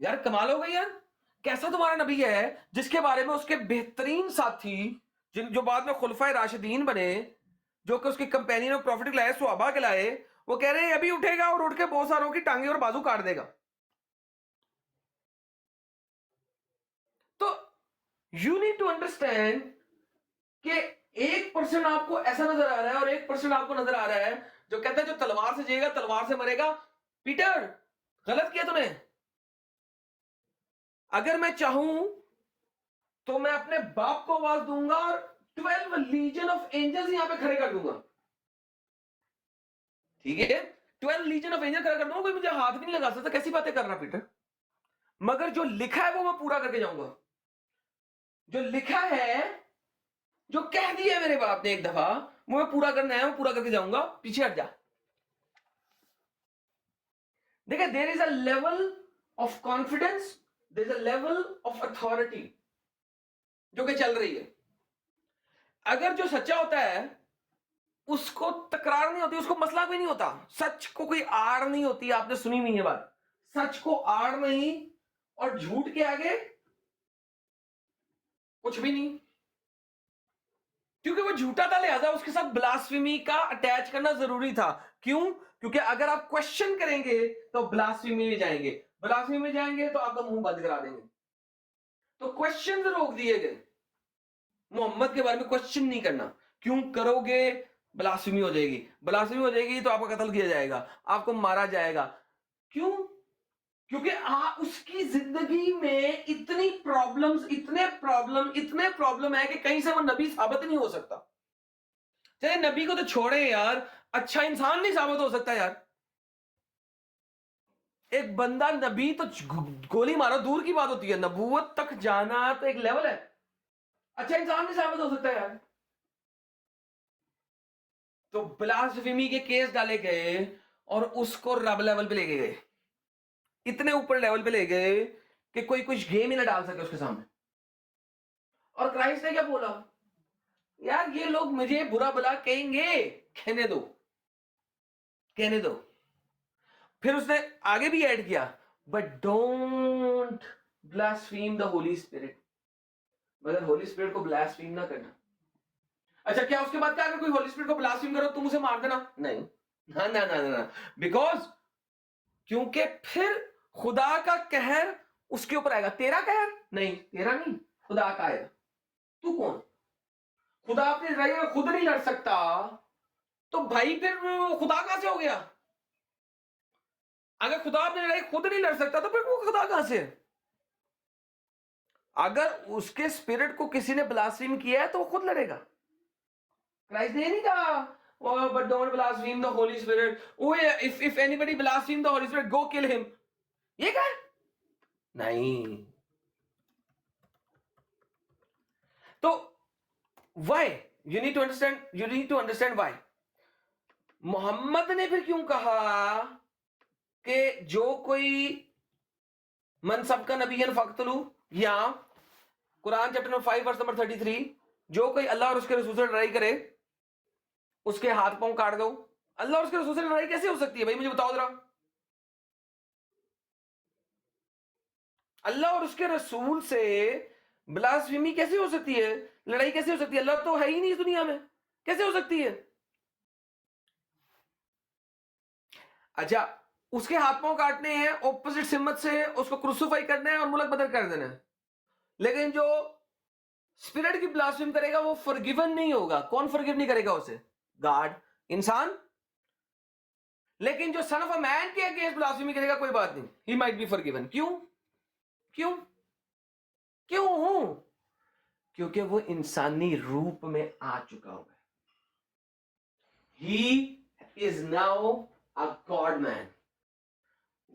यार कमाल हो गई यार। कैसा तुम्हारा नबी है जिसके बारे में उसके बेहतरीन साथी, जिन जो बाद में खुलफाए राशिदीन बने, जो कि उसके कंपेनियन और प्रॉफिट लाए, सुहाबा के लाए, वो कह रहे हैं अभी उठेगा और उठ के बहुत सारों की टांगे और बाजू काट देगा। तो यू नीड टू अंडरस्टैंड कि 1% आपको ऐसा नजर आ रहा है और 1% आपको नजर आ रहा है जो कहता है जो तलवार से जिएगा तलवार से मरेगा। पीटर, गलत किया तूने। अगर मैं चाहूं तो मैं अपने बाप को आवाज दूंगा और 12 लीजन ऑफ एंजल्स यहां पे खड़े कर दूंगा। ठीक है, 12 लीजन ऑफ एंजल खड़ा कर दूंगा, कोई मुझे हाथ भी नहीं लगा सकता। कैसी बातें कर रहा पीटर। मगर जो लिखा है वो मैं पूरा करके जाऊंगा। जो लिखा है, जो कह दिया है मेरे बाप ने एक दफा, वो मैं पूरा करना है, मैं पूरा करके जाऊंगा। पीछे हट जा। देखिए, there is a level of confidence, there is a level of authority जो कि चल रही है। अगर जो सच्चा होता है उसको तकरार नहीं होती, उसको मसला भी नहीं होता। सच को कोई आड़ नहीं होती। आपने सुनी नहीं है बात, सच को आड़ नहीं, और झूठ के आगे कुछ भी नहीं, क्योंकि वो झूठा था, लिहाजा उसके साथ ब्लास्फेमी का अटैच करना जरूरी था। क्यों? क्योंकि अगर आप क्वेश्चन करेंगे तो ब्लास्फेमी में जाएंगे, ब्लास्फेमी में जाएंगे तो आपका मुंह बंद करा देंगे। तो क्वेश्चन रोक दिए गए, मोहम्मद के बारे में क्वेश्चन नहीं करना। क्यों करोगे? ब्लास्फेमी हो जाएगी, ब्लास्फेमी हो जाएगी तो आपका कत्ल किया जाएगा, आपको मारा जाएगा। क्यों? क्योंकि उसकी जिंदगी में इतनी प्रॉब्लम्स, इतने प्रॉब्लम है कि कहीं से वो नबी साबित नहीं हो सकता। चाहे नबी को तो छोड़े यार, अच्छा इंसान नहीं साबित हो सकता यार। एक बंदा नबी तो गोली मारो दूर की बात होती है, नबूवत तक जाना तो एक लेवल है, अच्छा इंसान नहीं साबित हो सकता यार। तो ब्लास्फेमी के केस डाले गए और उसको रब लेवल पे लेके गए, इतने ऊपर लेवल पे ले गए कि कोई कुछ गेम ही ना डाल सके उसके सामने। और क्राइस्ट ने क्या बोला? यार ये लोग मुझे बुरा भला कहेंगे, कहने दो, कहने दो। फिर उसने आगे भी ऐड किया, but don't blaspheme the Holi spirit, मगर होली स्पिरिट को ब्लास्फीम ना करना। अच्छा, क्या उसके बाद क्या, अगर कोई होली स्पिरिट को ब्लास्फीम करो तुम उसे मार देना? नहीं, ना ना ना ना, बिकॉज क्योंकि फिर खुदा का कहर उसके ऊपर आएगा। तेरा कहर नहीं, तेरा नहीं, खुदा का आएगा। तू कौन? खुदा अपनी लड़ाई में खुद नहीं लड़ सकता, तो भाई फिर खुदा कहां से हो गया? अगर खुदा अपनी लड़ाई खुद नहीं लड़ सकता तो फिर वो खुदा कहां से है? अगर उसके स्पिरिट को किसी ने ब्लास्फेम किया है तो वो खुद लड़ेगा। क्राइस्ट ने नहीं कहा but don't blaspheme the Holi Spirit, if anybody blaspheme the Holi Spirit go kill him, ये कहा? नहीं। तो why, you need to understand why Muhammad ने फिर क्यों कहा कि जो कोई मनसब का नबीयन फक्तलू, या Quran chapter number 5 verse number 33, जो कोई अल्लाह और उसके रसूल से लड़ाई करे उसके हाथ पांव काट दो। अल्लाह और उसके रसूल से लड़ाई कैसे हो सकती है भाई, मुझे बताओ जरा। अल्लाह और उसके रसूल से ब्लास्फेमी कैसे हो सकती है? लड़ाई कैसे हो सकती है? अल्लाह तो है ही नहीं इस दुनिया में, कैसे हो सकती है? अच्छा, उसके हाथ पांव काटने हैं, ऑपोजिट सिमत से उसको क्रूसिफाई करना है और मुल्क बदल कर देना है। लेकिन जो स्पिरिट की ब्लास्फेम करेगा वो फॉरगिवन नहीं होगा। कौन फॉरगिव नहीं करेगा उसे? गॉड, इंसान। लेकिन जो सन ऑफ अ मैन के अगेंस्ट ब्लास्फेमी करेगा कोई बात नहीं, ही माइट बी फॉरगिवन। क्यों? क्यों? क्यों? क्योंकि वो इंसानी रूप में आ चुका हुआ है। He is now a God man,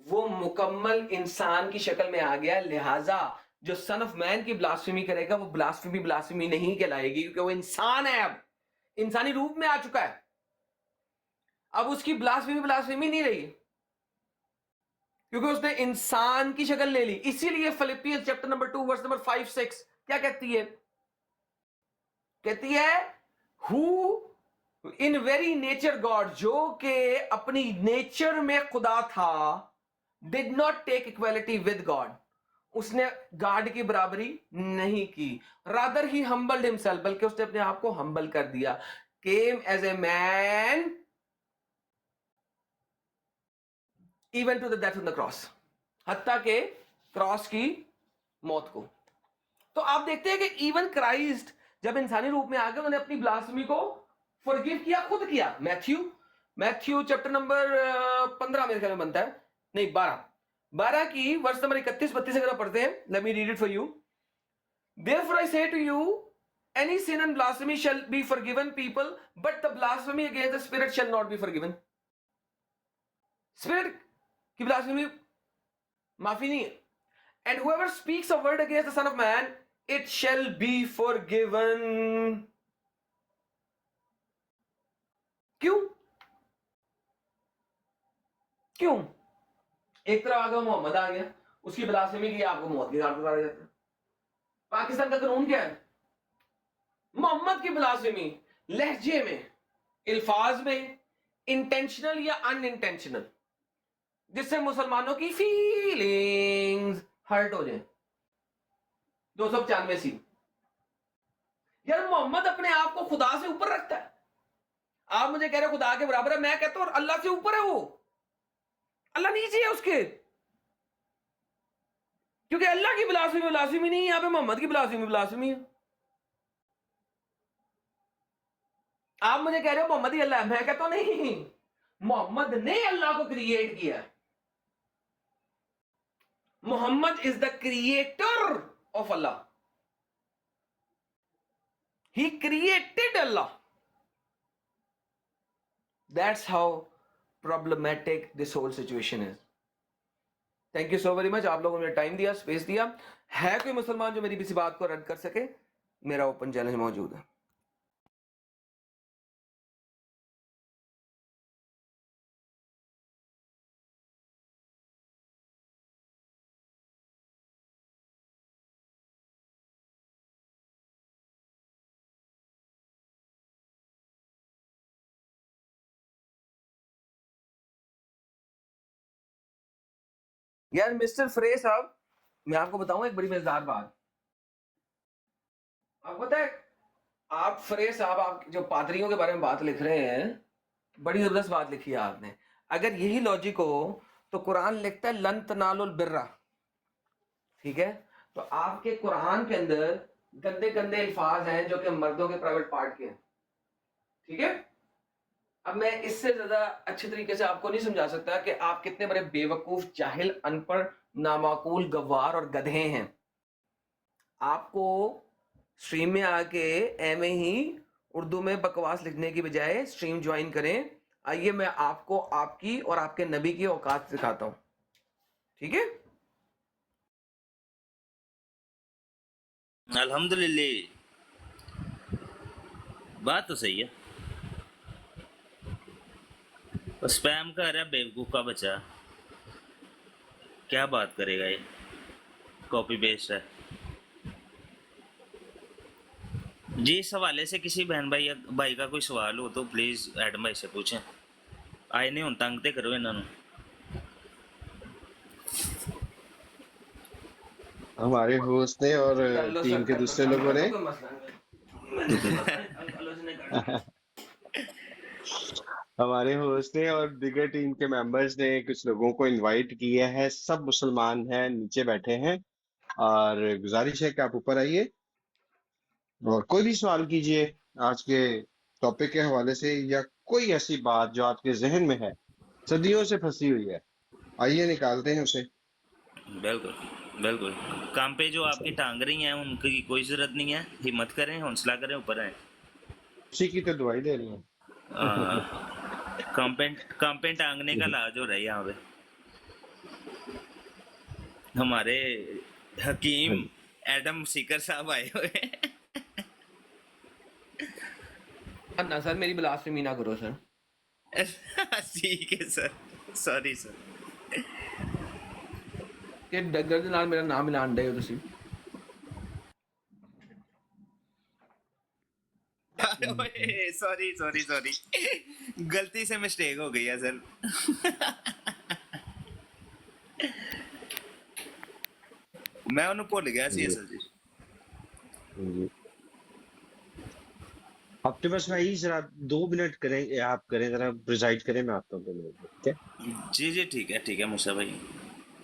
वो मुकम्मल इंसान की शक्ल में आ गया। लिहाजा जो सन ऑफ मैन की ब्लास्फेमी करेगा वो ब्लास्फेमी नहीं कहलाएगी, क्योंकि वो इंसान है, अब इंसानी रूप में आ चुका है। अब उसकी ब्लास्फेमी नहीं रही, क्योंकि उसने इंसान की शक्ल ले ली। इसीलिए Philippians chapter number 2 verse number 5-6 क्या कहती है? कहती है who in very nature God, जो के अपनी नेचर में खुदा था, did not take equality with God, उसने गॉड की बराबरी नहीं की, रादर ही हम्बल्ड हिमसेल्फ, बल्कि उसने अपने आप को हम्बल कर दिया, came as a man even to the death on the cross, हत्ता के क्रॉस की मौत को। तो आप देखते हैं कि इवन क्राइस्ट जब इंसानी रूप में आ गए, उन्होंने अपनी ब्लास्फेमी को फॉरगिव किया, खुद किया। मैथ्यू चैप्टर नंबर 15 मेरे ख्याल में बनता है, नहीं 12 की वर्ष नंबर 31-32 अगर आप पढ़ते हैं, let me read it for you. Therefore I say to you, any sin and blasphemy shall be forgiven people, but the blasphemy against the Spirit shall not be forgiven. Spirit की blasphemy माफी नहीं है। And whoever speaks a word against the Son of Man, it shall be forgiven. क्यों? क्यों? एक तरफ आगे मोहम्मद आ गया, उसकी ब्लास्फेमी की आपको मौत की घाट उतारा जाता है। पाकिस्तान का कानून क्या है? मोहम्मद की ब्लास्फेमी लहजे में, अल्फाज में, इंटेंशनल या अनइंटेंशनल, जिससे मुसलमानों की फीलिंग्स हर्ट हो जाए। 295 सी। यार मोहम्मद अपने आप को खुदा से ऊपर रखता है, आप मुझे कह रहे हो खुदा के बराबर है, मैं कहता हूं अल्लाह से ऊपर है वो, अल्लाह नीचे है उसके, क्योंकि अल्लाह की ब्लास्फेमी नहीं है, यहां पे मोहम्मद की ब्लास्फेमी है। आप मुझे कह रहे हो मोहम्मद ही अल्लाह है, मैं कहता हूं नहीं, मोहम्मद ने अल्लाह को क्रिएट किया। Muhammad is the creator of Allah, he created Allah. That's how problematic this whole situation is. Thank you so very much, आप लोगों ने टाइम दिया, स्पेस दिया। है कोई मुसलमान जो मेरी किसी बात को रद्द कर सके? मेरा ओपन चैलेंज मौजूद है। यार मिस्टर फ्रे साहब, मैं आपको बताऊं एक बड़ी मजेदार बात। आपको पता है, आप फ्रे साहब, आप जो पादरियों के बारे में बात लिख रहे हैं, बड़ी जबरदस्त बात लिखी है आपने। अगर यही लॉजिक हो तो कुरान लिखता है लन तनालुल बिर्रा, ठीक है? तो आपके कुरान के अंदर गंदे गंदे अल्फाज हैं जो कि मर्दों के प्राइवेट पार्ट के हैं, ठीक है? अब मैं इससे ज्यादा अच्छे तरीके से आपको नहीं समझा सकता कि आप कितने बड़े बेवकूफ, जाहिल, अनपढ़, नामाकूल, गवार और गधे हैं। आपको स्ट्रीम में आके एम ही उर्दू में बकवास लिखने की बजाय स्ट्रीम ज्वाइन करें। आइए मैं आपको आपकी और आपके नबी की औकात सिखाता हूं, ठीक है? अल्हम्दुलिल्लाह, बात तो सही है। स्पैम कर रहा है बेवकूफ़ का बच्चा, क्या बात करेगा ये, कॉपी पेस्ट है जी। इस हवाले से किसी बहन भाई का कोई सवाल हो तो प्लीज़ एडम भाई से पूछें। आए नहीं हूँ तंग तो करो इन्होंने। हमारे होस्ट ने और कर लो सर, टीम के कर लो, दूसरे काम लोगों कर लो, ने कोई मसला नहीं, मैंने कोई मसला नहीं, आलोचना कर लो। हमारे होस्ट ने और दिगर टीम के मेंबर्स ने कुछ लोगों को इनवाइट किया है। सब मुसलमान हैं, नीचे बैठे हैं, और गुजारिश है कि आप ऊपर आइए और कोई भी सवाल कीजिए आज के टॉपिक के हवाले से, या कोई ऐसी बात जो आपके जहन में है, सदियों से फंसी हुई है, आइए निकालते हैं उसे। बिल्कुल बिल्कुल, काम पे जो आपकी टांग रही हैं उनकी कोई ज़रूरत नहीं है, हिम्मत करें, हौसला करें, ऊपर आए। उसी की तो दवाई दे रही है। कंपेंट टांगने का इलाज हो रहा है यहाँ पे। हमारे हाँ हकीम जी। एडम सीकर साहब आए हुए हैं। ना सर, मेरी ब्लास्फेमी ना करो सर। ठीक है सर, सॉरी सर। कि डगर ਦੇ ਨਾਲ ਮੇਰਾ ਨਾਮ ਮਿਲਾਣ ਡਏ ਹੋ ਤੁਸੀਂ। सॉरी सॉरी सॉरी, गलती से मिस्टेक हो गई है सर। मैं ਉਹਨੂੰ ਭੁੱਲ ਗਿਆ ਸੀ जी ਅਸਲ 'ਚ। जी। ऑप्टिमस भाई जरा 2 मिनट करें, आप करें जरा, प्रिजाइड करें, मैं आता हूँ 2 मिनट में, ठीक है? जी ठीक है मूसा भाई,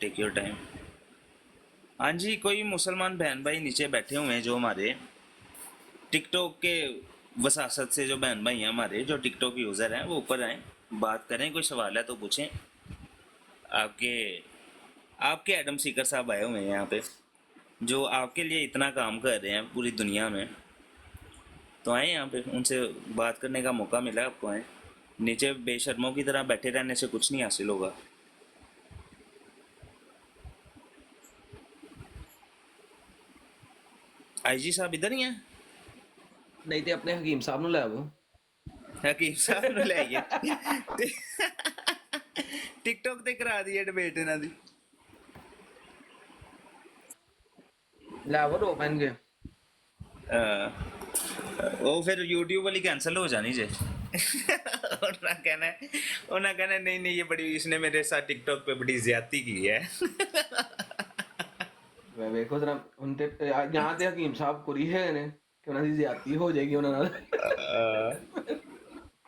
टेक योर टाइम। हाँ जी, कोई मुसलमान बहन भाई नीचे बैठे हुए हैं जो हमारे टिकटॉक के वसासत से, जो बहन भाई हैं हमारे जो टिकटॉक यूज़र हैं, वो ऊपर आए, बात करें, कोई सवाल है तो पूछें। आपके आपके एडम सीकर साहब आए हुए हैं यहाँ पे, जो आपके लिए इतना काम कर रहे हैं पूरी दुनिया में, तो आए यहाँ पे, उनसे बात करने का मौका मिला आपको, आए। नीचे बेशर्मों की तरह बैठे रहने से कुछ नहीं हासिल होगा। आईजी साहब इधर ही हैं? नहीं तो अपने हकीम साहब ਨੂੰ ਲੈ ਆਵੋ। हकीम साहब ਨੂੰ ਲੈ ਆਈਏ ਟਿਕਟੌਕ ਤੇ ਕਰਾ ਦਈਏ ਡਿਬੇਟ ਇਹਨਾਂ ਦੀ। ਲੈ ਆਵੋ 2 ਪੈਣਗੇ। ਉਹ ਫਿਰ YouTube वाली कैंसिल हो जानी जे ਉਹਨਾਂ कहना नहीं ये बड़ी, इसने मेरे साथ टिकटॉक पे बड़ी ज्यादती की है। ਵੇ ਵੇਖੋ ਜਰਾ ਹੁਣ ਤੇ यहाँ ਤੇ ਹਕੀਮ ਸਾਹਿਬ ਕੁਰੀ ਹੈ ਨੇ ਕਿ ਉਹਨਾਂ ਦੀ ਜ਼ਿਆਦਤੀ ਹੋ ਜਾਏਗੀ ਉਹਨਾਂ ਨਾਲ।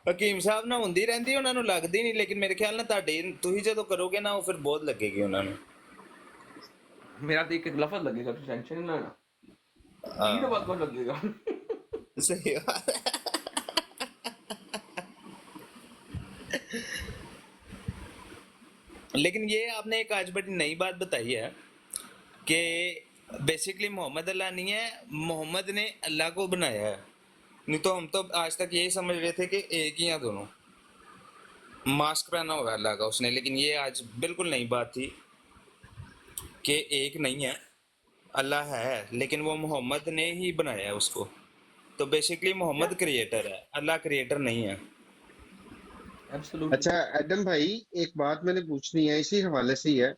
ਹਕੀਮ ਸਾਹਿਬ ਨਾਲ ਹੁੰਦੀ ਰਹਿੰਦੀ, ਉਹਨਾਂ ਨੂੰ ਲੱਗਦੀ ਨਹੀਂ, ਲੇਕਿਨ ਮੇਰੇ ਖਿਆਲ ਨਾਲ ਤੁਹਾਡੇ, ਤੁਸੀਂ ਜਦੋਂ ਕਰੋਗੇ ਨਾ ਉਹ ਫਿਰ ਬਹੁਤ ਲੱਗੇਗੀ ਉਹਨਾਂ ਨੂੰ। मेरा तो एक एक लफ्ज लगेगा, तो टेंशन नहीं लेना। ये तो बात बहुत लगेगा। सही बात है। लेकिन ये आपने एक आज बड़ी नई बात बताई है कि बेसिकली मोहम्मद अल्लाह नहीं है, मोहम्मद ने अल्लाह को बनाया है। नहीं तो हम तो आज तक यही समझ रहे थे कि एक ही हैं दोनों, मास्क पहना होगा अल्लाह का उसने, लेकिन ये आज बिल्कुल नई बात थी कि एक नहीं है, अल्लाह है, लेकिन वो मोहम्मद ने ही बनाया है उसको। तो बेसिकली मोहम्मद क्रिएटर है, अल्लाह क्रिएटर नहीं है। एब्सोल्युटली। अच्छा एडम भाई, एक बात मैंने पूछनी है, इसी हवाले से ही है।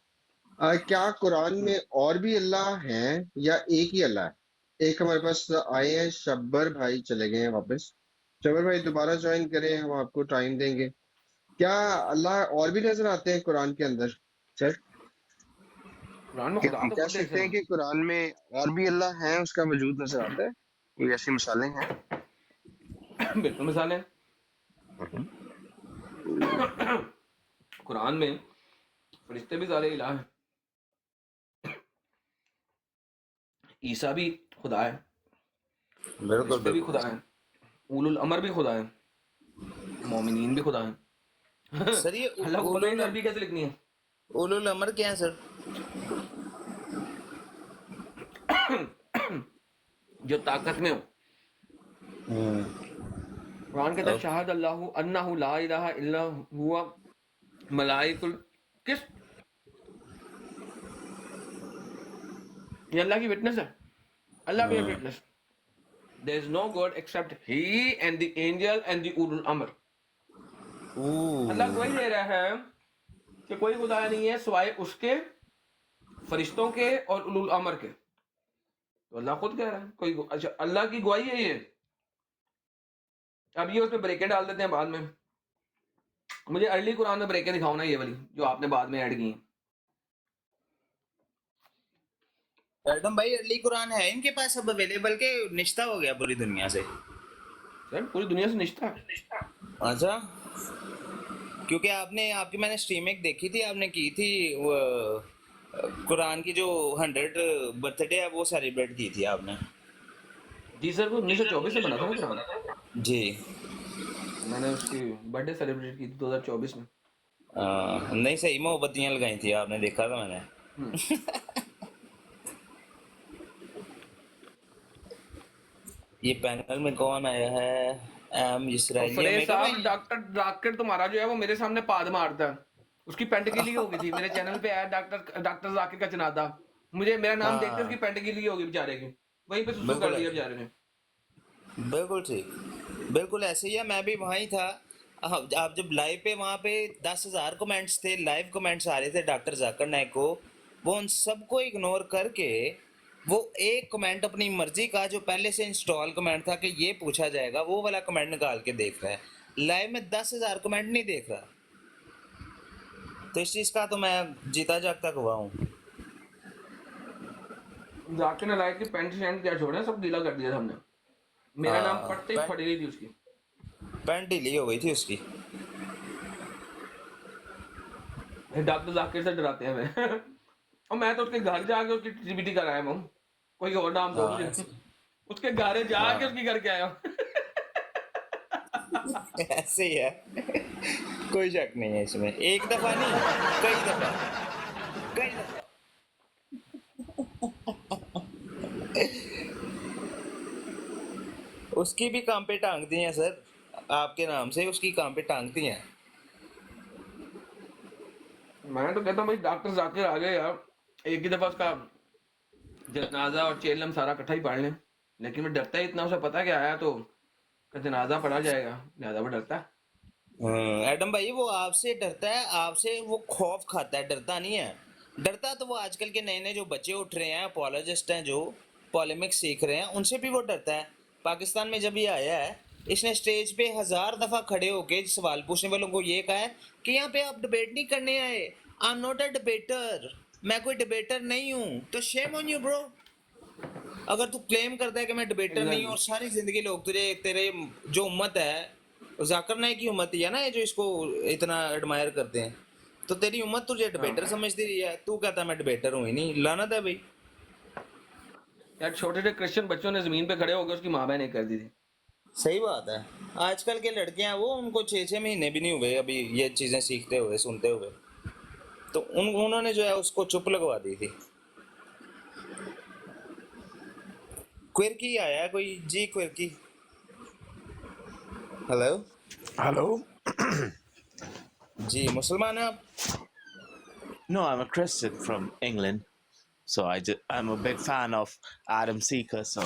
क्या कुरान में और भी अल्लाह हैं या एक ही अल्लाह है? एक हमारे पास आए हैं, शब्बर भाई चले गए हैं वापस। शब्बर भाई दोबारा ज्वाइन करें, हम आपको टाइम देंगे। क्या अल्लाह और भी नजर आते हैं कुरान के अंदर सर? कुरान में क्या खुदा हम तो कह खुद देख सकते रहे हैं कि कुरान में और भी अल्लाह हैं, उसका वजूद नजर आता है? कोई ऐसी मिसालें हैं? हैं। बिल्कुल मिसाल है कुरान में। फरिश्ते भी सारे इलाह हैं। ईसा भी खुदा है, बिल्कुल फरिश्ते भी खुदा बिल्कुल हैं, उलुल अमर भी खुदा हैं, मोमिनीन भी खुदा हैं। सर, ये अल्लाह को पता ही नहीं अरबी कैसे लिखनी है। उलुल अमर क्या है सर? जो ताकत में हो। कुरान कहता है शाहद अल्लाहु अन्नहु ला इलाहा इल्ला हुवा मलाइकुल, किस, ये अल्लाह की विटनेस है। अल्लाह भी witness. There is no God except he and the angel and the उलुल अमर। अल्लाह गवाही दे रहा है कि कोई खुदा नहीं है सिवाय उसके, फरिश्तों के और उलुल अमर के। तो अल्लाह खुद कह रहा है कोई, अच्छा अल्लाह की गवाही है ये। अब ये उसमें ब्रेकें डाल देते हैं बाद में। मुझे अर्ली कुरान में ब्रेकें दिखाओ ना, ये वाली जो आपने बाद में ऐड की हैं। एडम भाई, अर्ली कुरान है इनके पास अब अवेलेबल के निश्ता हो गया पूरी दुनिया से? सर पूरी दुनिया से निश्ता है। अच्छा, क्योंकि आपने, आपकी मैंने स्ट्रीम एक देखी थी, आपने की थी वो, कुरान की जो 100 बर्थडे है वो सेलिब्रेट की थी आपने। जी सर, वो 1924 में बना था ना कुरान। जी। मैंने उसकी बर्थडे सेलिब्रेट की थी 2024 में। नहीं, सही मोमबत्तियां लगाई थी आपने, देखा था मैंने। ये पैनल में कौन आया है? एम इसराइल फरेज साहब, डॉक्टर जाकिर तुम्हारा जो है वो मेरे सामने पाद मारता है। उसकी पेंट गीली हो गई थी, मेरे चैनल पे आया डॉक्टर जाकिर का चनादा। मुझे मेरा नाम देखते उसकी पेंट गीली हो गई बेचारे की, वहीं पे सुसु कर दिया बेचारे ने। बिल्कुल ठीक, बिल्कुल ऐसे ही है, मैं भी वहीं था। आप जब लाइव पे, वहाँ पे 10,000 कमेंट्स थे, लाइव कमेंट्स आ रहे थे डॉक्टर जाकिर नायक को, वो उन सबको इग्नोर करके वो एक कमेंट अपनी मर्जी का, जो पहले से इंस्टॉल कमेंट था कि ये पूछा जाएगा, वो वाला कमेंट निकाल के देख रहा है। लाइव में 10,000 कमेंट नहीं देख रहा। तो इस चीज़ का तो मैं जीता जागता हुआ हूँ। जाके ना लाइक की पैंट शैंट क्या छोड़े, सब गीला कर दिया हमने। मेरा नाम हाँ, पढ़ते ही फट गई थी उसकी। पैंट ढीली हो गई थी उसकी। डॉक्टर जाकिर से डराते हैं हमें। और मैं तो उसके घर जाके उसकी टीबीटी कराया हूँ। कोई और नाम दो हाँ मुझे। ऐसे। उसके घर जाके हाँ उसकी घर के आया हूँ। ऐसे ही है। कोई शक नहीं है इसमें, एक दफा नहीं, कई दफा, कई दफा। उसकी भी काम पे टांग दी हैं सर, आपके नाम से उसकी काम पे टांग दी हैं। मैं तो कहता हूँ भाई डॉक्टर जाकिर आ गए यार, एक ही दफा उसका जनाजा और चेलम सारा इकट्ठा ही पढ़ लें। लेकिन मैं डरता ही इतना, उसे पता कि आया तो का जनाजा पढ़ा जाएगा, लिहाजा वो डरता है। एडम भाई वो आपसे डरता है, आपसे वो खौफ खाता है, डरता नहीं है। डरता तो वो आजकल के नए नए जो बच्चे उठ रहे हैं, अपोलोजिस्ट हैं, जो पॉलेमिक्स सीख रहे हैं, उनसे भी वो डरता है। पाकिस्तान में जब ये आया है, इसने स्टेज पे 1000 दफा खड़े होके सवाल पूछने वालों को ये कहा है कि यहाँ पे आप डिबेट नहीं करने आए, I am not a debater, मैं कोई डिबेटर नहीं हूँ। तो शेम ऑन यू ब्रो, अगर तू क्लेम करता है कि मैं डिबेटर नहीं हूँ एग्जैक्टली। और सारी जिंदगी लोग तुझे, तेरे जो उम्मत है, जाकिर नाइक की उम्मत ही है ना ये, जो इसको इतना एडमायर करते हैं, तो तेरी उम्मत तुझे हाँ डिबेटर समझती रही है, तू कहता मैं डिबेटर हूँ ही नहीं, लानत है भाई। यार, छोटे छोटे क्रिश्चियन बच्चों ने जमीन पे खड़े होकर उसकी माँ बहन कर दी थी। सही बात है। आजकल के लड़के हैं वो, उनको 6 6 महीने भी नहीं हुए अभी ये चीजें सीखते हुए, सुनते हुए, तो उन्होंने जो है उसको चुप लगवा दी थी। क्विरकी आया है कोई जी, क्विरकी, हेलो Hello. जी, मुसलमान है आप? No, I'm a Christian from England, so I'm a big fan of Adam Seeker, so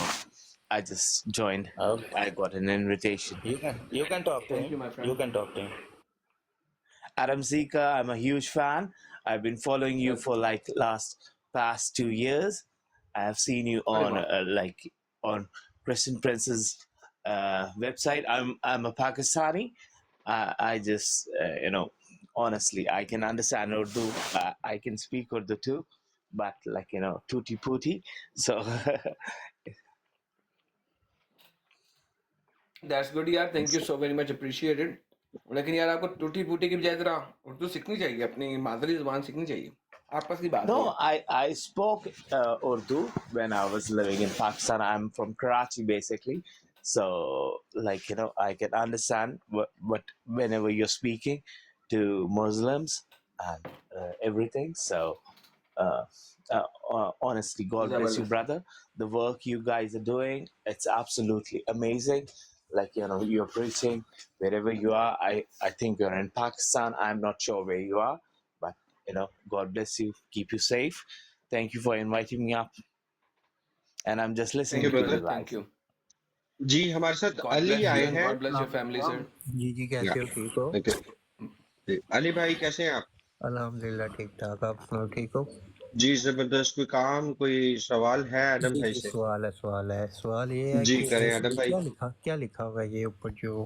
I just joined. Okay. I got an invitation. You can talk to thank him. You my You friend. can talk to him. Adam Seeker, I'm a huge fan. I've been following you for like past 2 years. I have seen you अरे on वाह। on Christian Prince's website. I'm a Pakistani. I just honestly I can understand Urdu. I can speak Urdu too, but like tutti putti. So that's good यार, thank you so very much, appreciated. लेकिन यार आपको टूटी फूटी की बजाय जरा उर्दू सीखनी चाहिए, अपनी मादरी जुबान सीखनी चाहिए। आपस की बात है no, ये। I spoke Urdu when I was living in Pakistan. I'm from Karachi basically, so like I can understand what whenever you're speaking to Muslims and everything. So uh, honestly, God bless you, जबरदस्त। brother. The work you guys are doing, it's absolutely amazing. Like you're preaching wherever you are. I think you're in Pakistan. I'm not sure where you are, but God bless you, keep you safe. Thank you for inviting me up, and I'm just thank listening you thank to you you brother. Thank guys. You. जी हमारे साथ God Ali bless you आए and हैं। God bless your सलाम family सलाम। Sir. जी जी, या कैसे हो? ठीक हो? ओके। जी, अली भाई कैसे हैं आप? अल्हम्दुलिल्लाह ठीक ठाक। आप सुनाओ, ठीक हो? जी जबरदस्त। कोई काम कोई सवाल है आदम जी भाई जी, से? सवाल ये है जी कि करें आदम भाई। क्या लिखा हुआ है ये ऊपर जो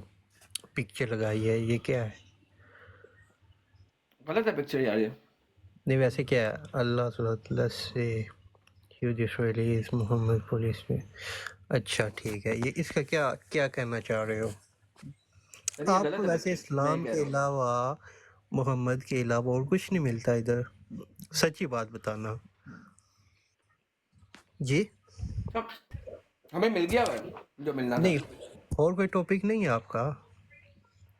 पिक्चर लगाई है, ये क्या है? गलत है पिक्चर यार ये। नहीं, वैसे क्या है? अल्लाह सुल्लल्लाहु से यूजुअली मोहम्मद पुलिस में। अच्छा ठीक है, ये इसका क्या क्या कहना चाह रहे हो? सर ये गलत आपको है वैसे पिक्चर, मैं ये इस्लाम कह के रहा हूँ। अलावा, मोहम्मद के अलावा और कुछ नहीं मिलता इधर? सच्ची बात बताना जी। अब हमें मिल गया हुआ है जो मिलना था। नहीं, और कोई टॉपिक नहीं है आपका?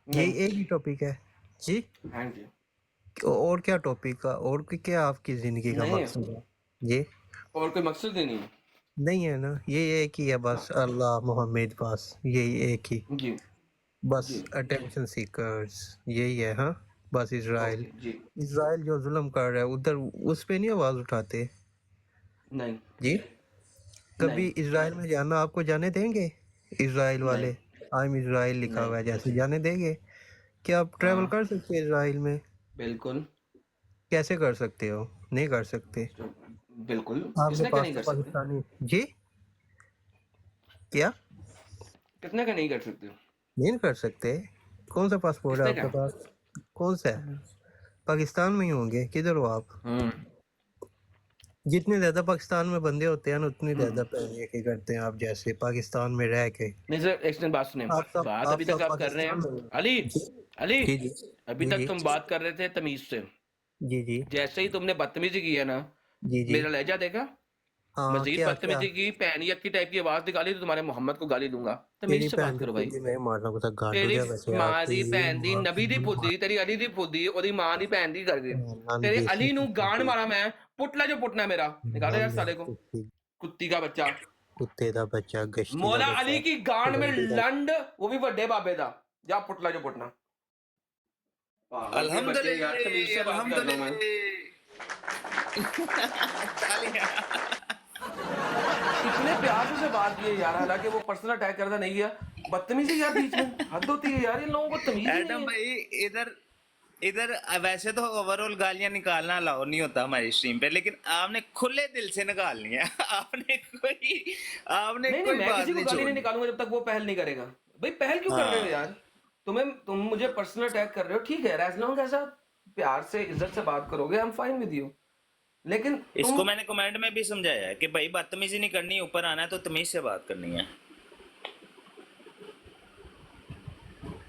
ये नहीं। एक ही टॉपिक है जी? हाँ जी। और क्या टॉपिक का, और क्या आपकी जिंदगी का नहीं है, मकसद है? ये और कोई मकसद ही नहीं है। नहीं है ना, ये एक ही है बस, अल्लाह मोहम्मद, बस यही एक ही, जी। बस जी। अटेंशन सीकर्स, यही है। हाँ, बस इसराइल, ओके जी। इसराइल जो जुल्म कर रहा है उधर, उस पे नहीं आवाज उठाते नहीं। जी? कभी नहीं। इसराइल में जाना आपको जाने देंगे? इसराइल नहीं। वाले, आई एम इसराइल लिखा नहीं। हुआ है जैसे, जाने देंगे? क्या आप ट्रेवल हाँ कर सकते हैं इसराइल में? बिल्कुल। कैसे कर सकते हो? नहीं कर सकते। तो बिल्कुल। आपके किसने क्या पास नहीं तो कर सकते? पाकिस्तानी जी, क्या कितने का नहीं कर सकते? नहीं कर सकते? कौन सा पासपोर्ट है किसने आपके क्या? पास? कौन सा है? पाकिस्तान में ही होंगे, किधर हो आप? हम्म। जितने ज्यादा पाकिस्तान में बंदे होते हैं ना उतनी ज्यादा पैसे के करते हैं आप जैसे पाकिस्तान में रह के नहीं सर, एक सेकंड बात सुनिए। बात आप अभी तक सब आप कर रहे पाकिस्तान हैं में अली, जी अली जी जी अभी जी तक जी तुम बात कर रहे थे तमीज से। जी जी जैसे ही तुमने बदतमीजी की है ना, जी जी मेरा लहजा देखा, हाँ मजीद क्या क्या बदतमीजी की, पैनी अक्की टाइप की आवाज निकाली तो तुम्हारे मोहम्मद को गाली दूंगा। तेरी तमीज से भैन बात की करो भाई। फुद्दी मैं मारना को गांडू तेरी जा वैसे मां दी आपकी भैन दी, माँ नबी दी फुद्दी, तेरी अली दी फुद्दी, ओदी मां दी भैन दी करके तेरे अनदेसी अली नू गांड कुत्ती मारा मैं। पुटला जो पुटना मेरा निकालो यार साले को, कुत्ती कुत्ती का बच्चा। कुत्ते दा बच्चा गश्ती दा मौला अली बच्चा की गांड में गंदी दा लंड, वो भी बड़े बाबे दा। जा पुटला जो पुटना। पागल के बच्चे यार, तमीज से अल्हम्दुलिल्लाह बात कर लो मैं। अल्हम्दुलिल्लाह। इतने प्यार से बात की है यार, हालांकि वो पर्सनल अटैक करता नहीं किया। बदतमीजी यार, बीच में हद होती है यार, इन लोगों को तमीज ही नहीं एडम है। भाई इधर इधर वैसे तो ओवरऑल गालियां निकालना अलाउ नहीं होता हमारी स्ट्रीम पे, लेकिन आपने खुले दिल से निकालनी है। आपने नहीं नहीं, कोई मैं बात किसी को नहीं गाली नहीं छोड़नी। निकालूंगा जब तक वो पहल नहीं करेगा। भाई पहल क्यों कर रहे हो हाँ, यार? तुम मुझे पर्सनल अटैक कर रहे हो, ठीक है, एज लॉन्ग एज आप प्यार से इज्जत से बात करोगे, I am fine with you. लेकिन इसको तुम, मैंने कमेंट में भी समझाया है कि भाई बदतमीजी नहीं करनी, ऊपर आना है तो तमीज से बात करनी है।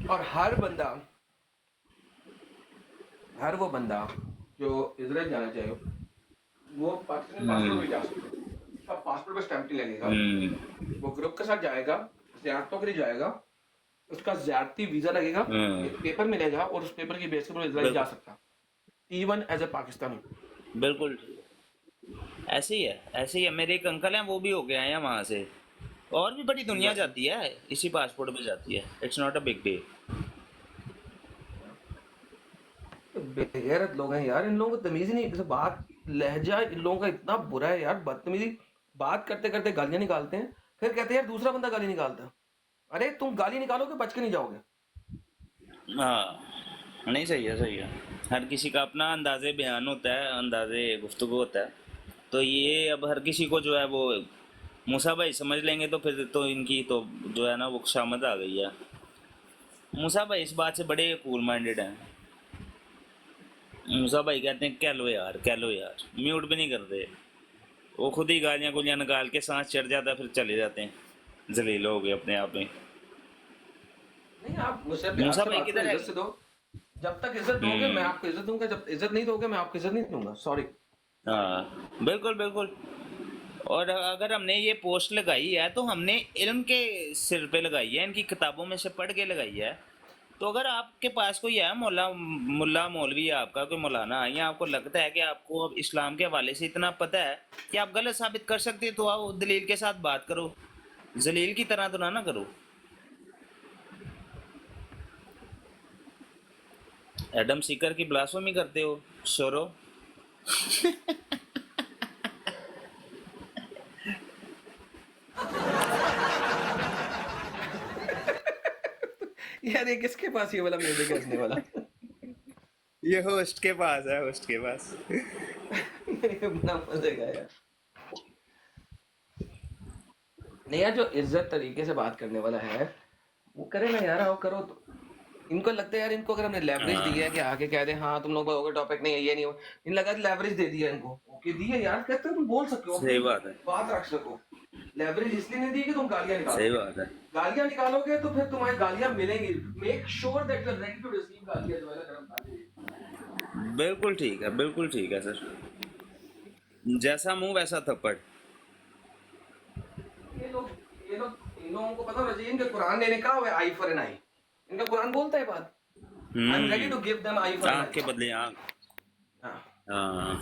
और हर वो बंदा जो इजराइल जाना चाहे, वो पाकिस्तानी पासपोर्ट भी जा सकता है। उसका पासपोर्ट पे स्टैंप नहीं लगेगा, वो ग्रुप के साथ जाएगा, ज़ियारतों के लिए जाएगा, उसका ज़ियारती वीज़ा लगेगा, एक पेपर मिलेगा और उस पेपर की बेस पर इजराइल जा बिल्कुल सकता, इवन एज ए पाकिस्तानी। बिल्कुल ऐसे ही है, ऐसे ही है। मेरे एक अंकल हैं, वो भी हो गए हैं वहां से। और भी बड़ी दुनिया एग्जैक्टली। जाती है, इसी पासपोर्ट पे जाती है। It's not a big deal. बेगैरत लोग हैं यार, इन लोगों को तमीज ही नहीं, जैसे बात लहजा इन लोगों का इतना बुरा है यार, बदतमीजी। बात करते करते गालियां निकालते हैं, फिर कहते हैं यार दूसरा बंदा गाली निकालता है। अरे तुम गाली निकालोगे बच के नहीं जाओगे। हाँ, नहीं, सही है, सही है। हर किसी का अपना अंदाज़े बयान होता है, अंदाज़े गुफ्तगू होता है। तो ये अब हर किसी को जो है वो मूसा भाई समझ लेंगे तो फिर तो इनकी तो जो है ना वो खुशामद आ गई है। मूसा भाई इस बात से बड़े कूल माइंडेड हैं। मूसा भाई कहते हैं कह लो यार, म्यूट भी नहीं करते। वो खुद ही गालियाँ गुलियाँ निकाल के सांस चढ़ जाता है, फिर चले जाते हैं। जलील हो गए अपने आप में। नहीं, आप मुझसे प्यार मूसा से भाई बात करो, किधर है? इज्जत से दो। जब तक इज्जत दोगे मैं हम्म। आपको इज्जत दूंगा, जब इज्जत नहीं दोगे मैं आपको इज्जत नहीं दूंगा, सॉरी। हाँ, बिल्कुल बिल्कुल। और अगर हमने ये पोस्ट लगाई है तो हमने इल्म के सिर पे लगाई है, इनकी किताबों में से पढ़ के लगाई है। तो अगर आपके पास कोई है मौला मुल्ला मौलवी है, आपका कोई मौलाना, या आपको लगता है कि आपको अब इस्लाम के हवाले से इतना पता है कि आप गलत साबित कर सकते हैं, तो आओ दलील के साथ बात करो। जलील की तरह तो ना करो। एडम सीकर की ब्लास्फेमी करते हो शोरो। यार ये किसके पास ये वाला म्यूजिक है हंसने वाला? ये होस्ट के पास है, होस्ट के पास। ये बड़ा मजे का यार। नहीं यार, जो इज्जत तरीके से बात करने वाला है वो करे ना यार, आओ करो तो। इनको लगता है यार, इनको अगर हमने लेवरेज दी है कि आके कह दे हाँ तुम लोग बोलोगे टॉपिक नहीं है, ये नहीं हो, इन लगा लेवरेज दे दिया इनको, ओके दी है यार, कहते हो तुम बोल सकते हो, सही अपनी बात है, बात रख सको। लेवरेज इसलिए नहीं दी कि तुम गालियां सही निकालो, बात है। गालियां निकालोगे तो फिर तुम्हारी गालियां मिलेंगी। Make sure that you are ready to receive गालियां, जो है ना गर्म गालियां। बिल्कुल ठीक है, बिल्कुल ठीक है सर। जैसा मुंह वैसा थप्पड़। ये लोग इन लोगों को पता होना चाहिए, इनके कुरान ने कहा हुआ है आई फॉर एन आई। इनका कुरान बोलता है बात, I am ready to give them eye for an आंख के आई। बदले आंख। हाँ। हाँ,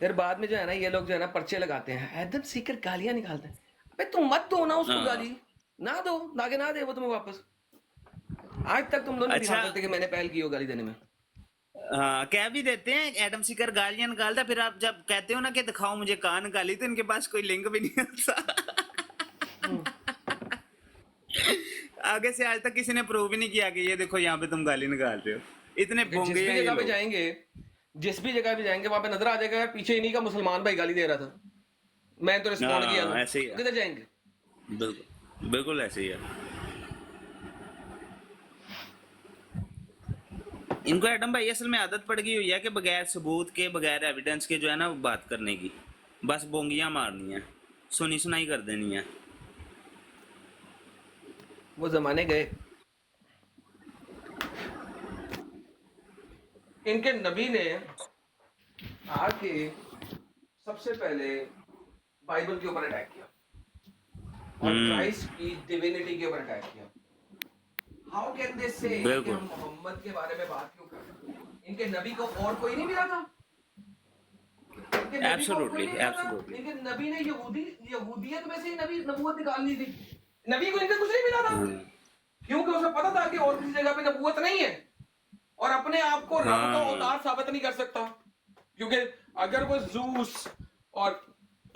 फिर बाद में जो है ना ये लोग जो है ना पर्चे लगाते हैं, एडम सीकर गालियां निकालते हैं। अबे तुम मत दो ना उसको हाँ। गाली, ना दो, आगे ना दे वो तुम्हें वापस। आज तक तुम दोनों नहीं दिखा अच्छा, सकते कि मैंने पहल की हो गाली देने में। हाँ, कह भी देते हैं एडम सीकर गालियां निकालता है, फिर आप जब कहते हो ना कि दिखाओ मुझे कहाँ निकाली, तो इनके पास कोई लिंक भी नहीं होता। आगे से आज तक किसी ने प्रूव भी नहीं किया कि ये देखो यहाँ पे तुम गाली निकालते हो। इतने जिस पोंगे भी हैं ये जगह पे लोग। जाएंगे, जिस भी जगह पे जाएंगे वहां पे नजर आ जाएगा यार, पीछे इन्हीं का मुसलमान भाई गाली दे रहा था, मैं तो रिस्पॉन्ड किया हाँ, था, ऐसे ही है, किधर जाएंगे? बिल्कुल बिल्कुल ऐसे ही है। इनको एडम भाई असल में आदत पड़ गई हुई है कि बगैर सबूत के बगैर एविडेंस के जो है ना वो बात करने की, बस बोंगियां मारनी है, सुनी सुनाई कर देनी है। वो जमाने गए। इनके नबी ने आके सबसे पहले बाइबल के ऊपर अटैक किया और क्राइस्ट की डिविनिटी के ऊपर अटैक किया। हाउ कैन दे से कि बिल्कुल। हम मोहम्मद के बारे में बात क्यों कर रहे हैं? इनके नबी को और कोई नहीं मिला था? इनके नबी को और कोई Absolutely, नहीं मिला था? absolutely. इनके नबी ने यहूदियत में से ही नबी नबूवत निकाल ली थी। नबी को इनसे कुछ नहीं मिला था, क्योंकि उसे पता था कि और किसी जगह पे नबूवत नहीं है और अपने आप को रब का हाँ। अवतार साबित नहीं कर सकता। क्योंकि अगर वो जूस और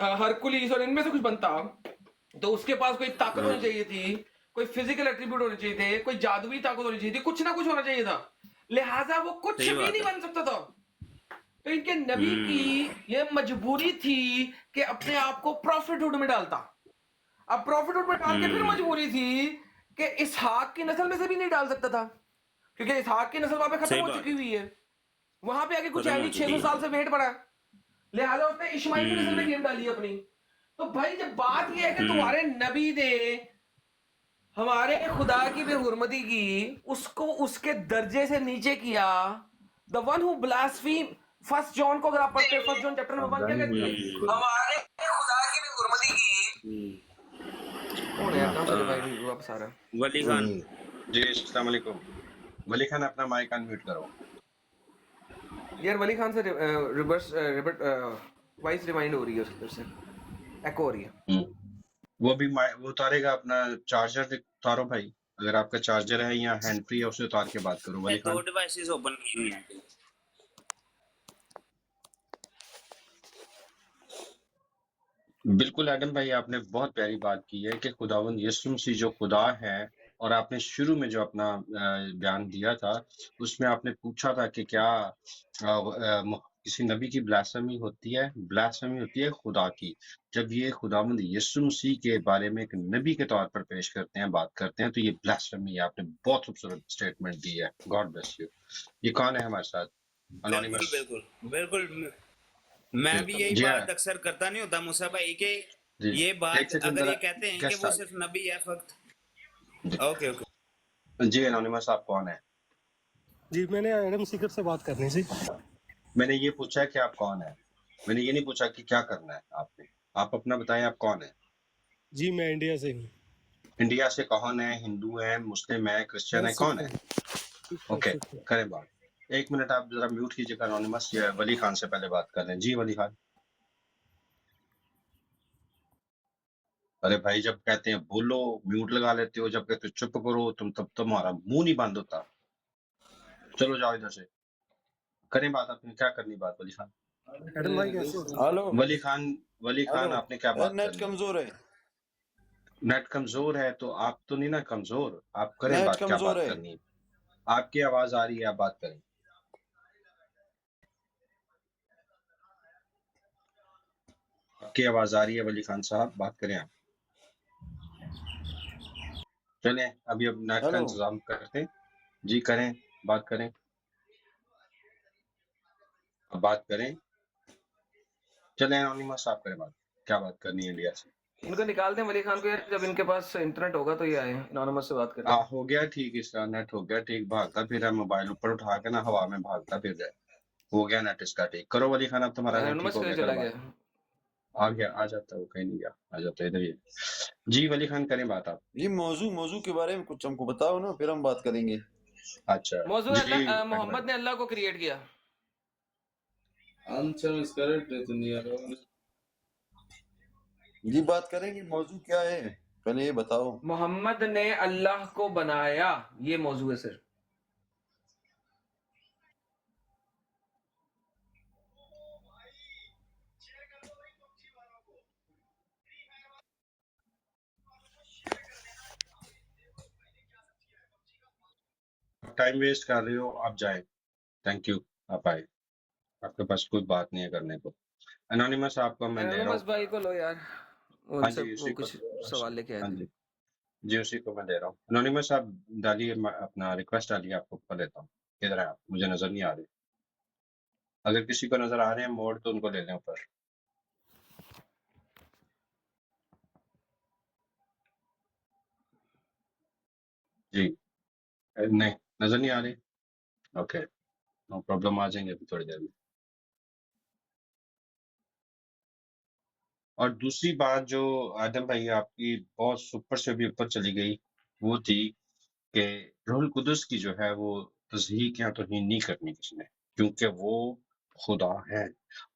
हरकुलिस और इनमें से कुछ बनता तो उसके पास कोई ताकत होनी चाहिए थी, कोई फिजिकल एट्रीब्यूट होने चाहिए थे, कोई जादुई ताकत होनी चाहिए थी, कुछ ना कुछ होना चाहिए था। लिहाजा वो कुछ सही भी बात नहीं है। बन सकता था। तो इनके नबी की ये मजबूरी थी कि अपने आप को प्रॉफिटहुड में डालता। अब प्रॉफिटहुड में डाल के फिर मजबूरी थी कि इसहाक की नस्ल में से भी नहीं डाल सकता था, क्योंकि इसहाक की नस्ल वहां पे खत्म सही हो बात चुकी हुई है। वहां पे आगे कुछ खत्म है हो नहीं, चुकी 600 है। साल से वेट पड़ा है। लिहाजा उसने इश्माइल की नस्ल में गेम डाली अपनी। तो भाई जब बात यह है कि तुम्हारे नबी ने हमारे खुदा की बेहुरमती की, उसको उसके दर्जे से नीचे किया। The one who blaspheme, first John को अगर आप पढ़ते हैं, फर्स्ट जॉन चैप्टर नंबर 1 क्या कहती है? हमारे खुदा की बेहुरमती की। कौन है यार, कहां चले भाई वापस आ रहा है? वली खान। जी अस्सलाम वालेकुम। वली खान अपना माइक अनम्यूट करो। यार वली खान से रिवर्स वॉइस रिमाइंड हो रही है, उसकी तरफ से एको हो रही है। वो भी वो उतारेगा अपना चार्जर उतारो भाई। अगर आपका चार्जर है या हैंड फ्री है उसे उतार के बात करो वली दो खान। डिवाइसेस ओपन की हुई हैं। बिल्कुल एडम भाई, आपने बहुत प्यारी बात की है कि खुदावंद यीशु मसीह जो खुदा है, और आपने शुरू में जो अपना बयान दिया था उसमें आपने पूछा था कि क्या किसी नबी की ब्लास्फेमी होती है? ब्लास्फेमी होती है खुदा की। जब ये खुदावंद यीशु मसीह के बारे में एक नबी के तौर पर पेश करते हैं, बात करते हैं, तो ये ब्लास्फेमी है। आपने बहुत खूबसूरत स्टेटमेंट दी है। God bless you. ये कौन है हमारे साथ? बिल्कुल अनोनिमस। बिल्कुल बिल्कुल। मैं भी यही जी हाँ बात अक्सर करता नहीं होता मूसा भाई के जी। ये एक बात सेकंड अगर ये जरा कहते हैं कि गेस्ट वो आ सिर्फ नबी है फक्त। जी। Okay okay. जी अनोनिमस, आप कौन है? जी मैंने एडम सीकर से बात करनी थी। मैंने ये पूछा कि आप कौन है, मैंने ये नहीं पूछा कि क्या करना है आपने। आप अपना बताएं, आप कौन है? जी मैं इंडिया से हूँ। इंडिया से कौन है? हिंदू है, मुस्लिम है, क्रिश्चियन मैं है, सिख कौन है? हूँ। ओके, करें बात। एक मिनट आप जरा म्यूट कीजिएगा अनोनिमस, या वली खान से पहले बात कर रहे हैं। जी वली खान। अरे भाई, जब कहते हैं बोलो म्यूट लगा लेते हो, जब कहते हो चुप करो तुम, तब तुम्हारा मुंह नहीं बंद होता। चलो जाओ इधर से, करें बात। आपने क्या करनी बात वली खान? एडम भाई कैसे हो? हेलो वली खान आपने क्या बात नेट करनी? कमजोर है। नेट कमजोर है तो आप तो नहीं ना कमजोर, आप करें नेट बात। क्या कमजोर बात है। करनी है? आपकी आवाज आ रही है, आप बात करें। आपकी आवाज आ रही है वली खान साहब, बात करें आप। चलें अभी अब नेट का हेलो इंतजाम करते हैं। जी करें, बात करें, अब बात करें। चलें एनोनिमस, आप करें बात। क्या बात करनी है इंडिया से? इनको निकालते हैं वली खान को यार, जब इनके पास इंटरनेट होगा तो ये आए एनोनिमस से बात करें। हो गया ठीक, इसका नेट हो गया ठीक, भागता फिर है मोबाइल ऊपर उठा के ना, हवा में भागता फिर जाए। हो गया नेट इसका ठीक। करो वली खान, अब तुम्हारा नेट ठीक एनोनिमस हो कहीं गया, चला करो गया? बात। आ गया, आ जाता है वो, कहीं नहीं गया, आ जाता है इधर ही। जी वली खान करें बात आप। ये मौजू के बारे में कुछ हमको बताओ ना, फिर हम बात करेंगे। अच्छा मौजूद जी मोहम्मद ने अल्लाह को क्रिएट किया। ये बात करेंगे, मौजू क्या है पहले ये बताओ। मोहम्मद ने अल्लाह को बनाया, ये मौजू है सर। टाइम वेस्ट कर रहे हो, आप जाए। थैंक यू, आप आए। आपके पास कोई बात नहीं है करने को। एनोनिमस आपको मैं दे रहा एनोनिमस हूँ। भाई को लो यार, हाँ उनसे जी, वो उसी को। कुछ सवाल लेके आए हाँ थे। जी, जी उसी को मैं दे रहा हूँ। एनोनिमस आप डालिए, अपना रिक्वेस्ट डालिए, आपको कर लेता हूँ। किधर है आप? मुझे नजर नहीं आ रहे। अगर किसी को नजर आ रहे हैं मोड तो उनको ले लें ऊपर। जी नहीं, नजर नहीं आ रही। ओके, नो प्रॉब्लम, आ जाएंगे अभी थोड़ी देर में। और दूसरी बात जो आदम भाई आपकी बहुत ऊपर से भी ऊपर चली गई, वो थी कि रूहुल कुदस की जो है वो तस्दीक या तौहीन नहीं करनी किसी ने, क्योंकि वो खुदा है।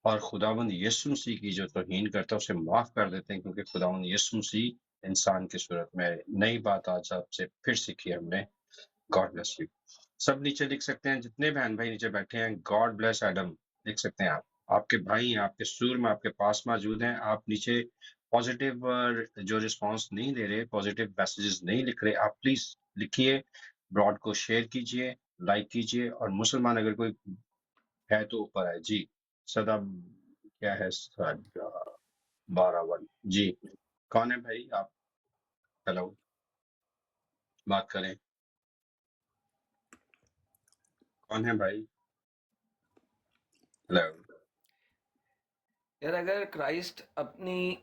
और खुदावंद यीशु मसीह की जो तौहीन करता है उसे माफ कर देते हैं, क्योंकि खुदावंद यीशु मसीह इंसान की सूरत में। नई बात आज आपसे फिर सीखी हमने। God bless you. सब नीचे लिख सकते हैं, जितने बहन भाई नीचे बैठे हैं, गॉड ब्लेस एडम लिख सकते हैं आप। आपके भाई हैं, आपके सूर में आपके पास मौजूद हैं। आप नीचे पॉजिटिव जो रिस्पांस नहीं दे रहे, पॉजिटिव मैसेजेस नहीं लिख रहे, आप प्लीज लिखिए, ब्रॉड को शेयर कीजिए, लाइक कीजिए। और मुसलमान अगर कोई है तो ऊपर आए जी। सदा क्या है, सदा 12 जी। कौन है भाई आप? हेलो, बात करें। कौन है भाई? हेलो। यार अगर क्राइस्ट अपनी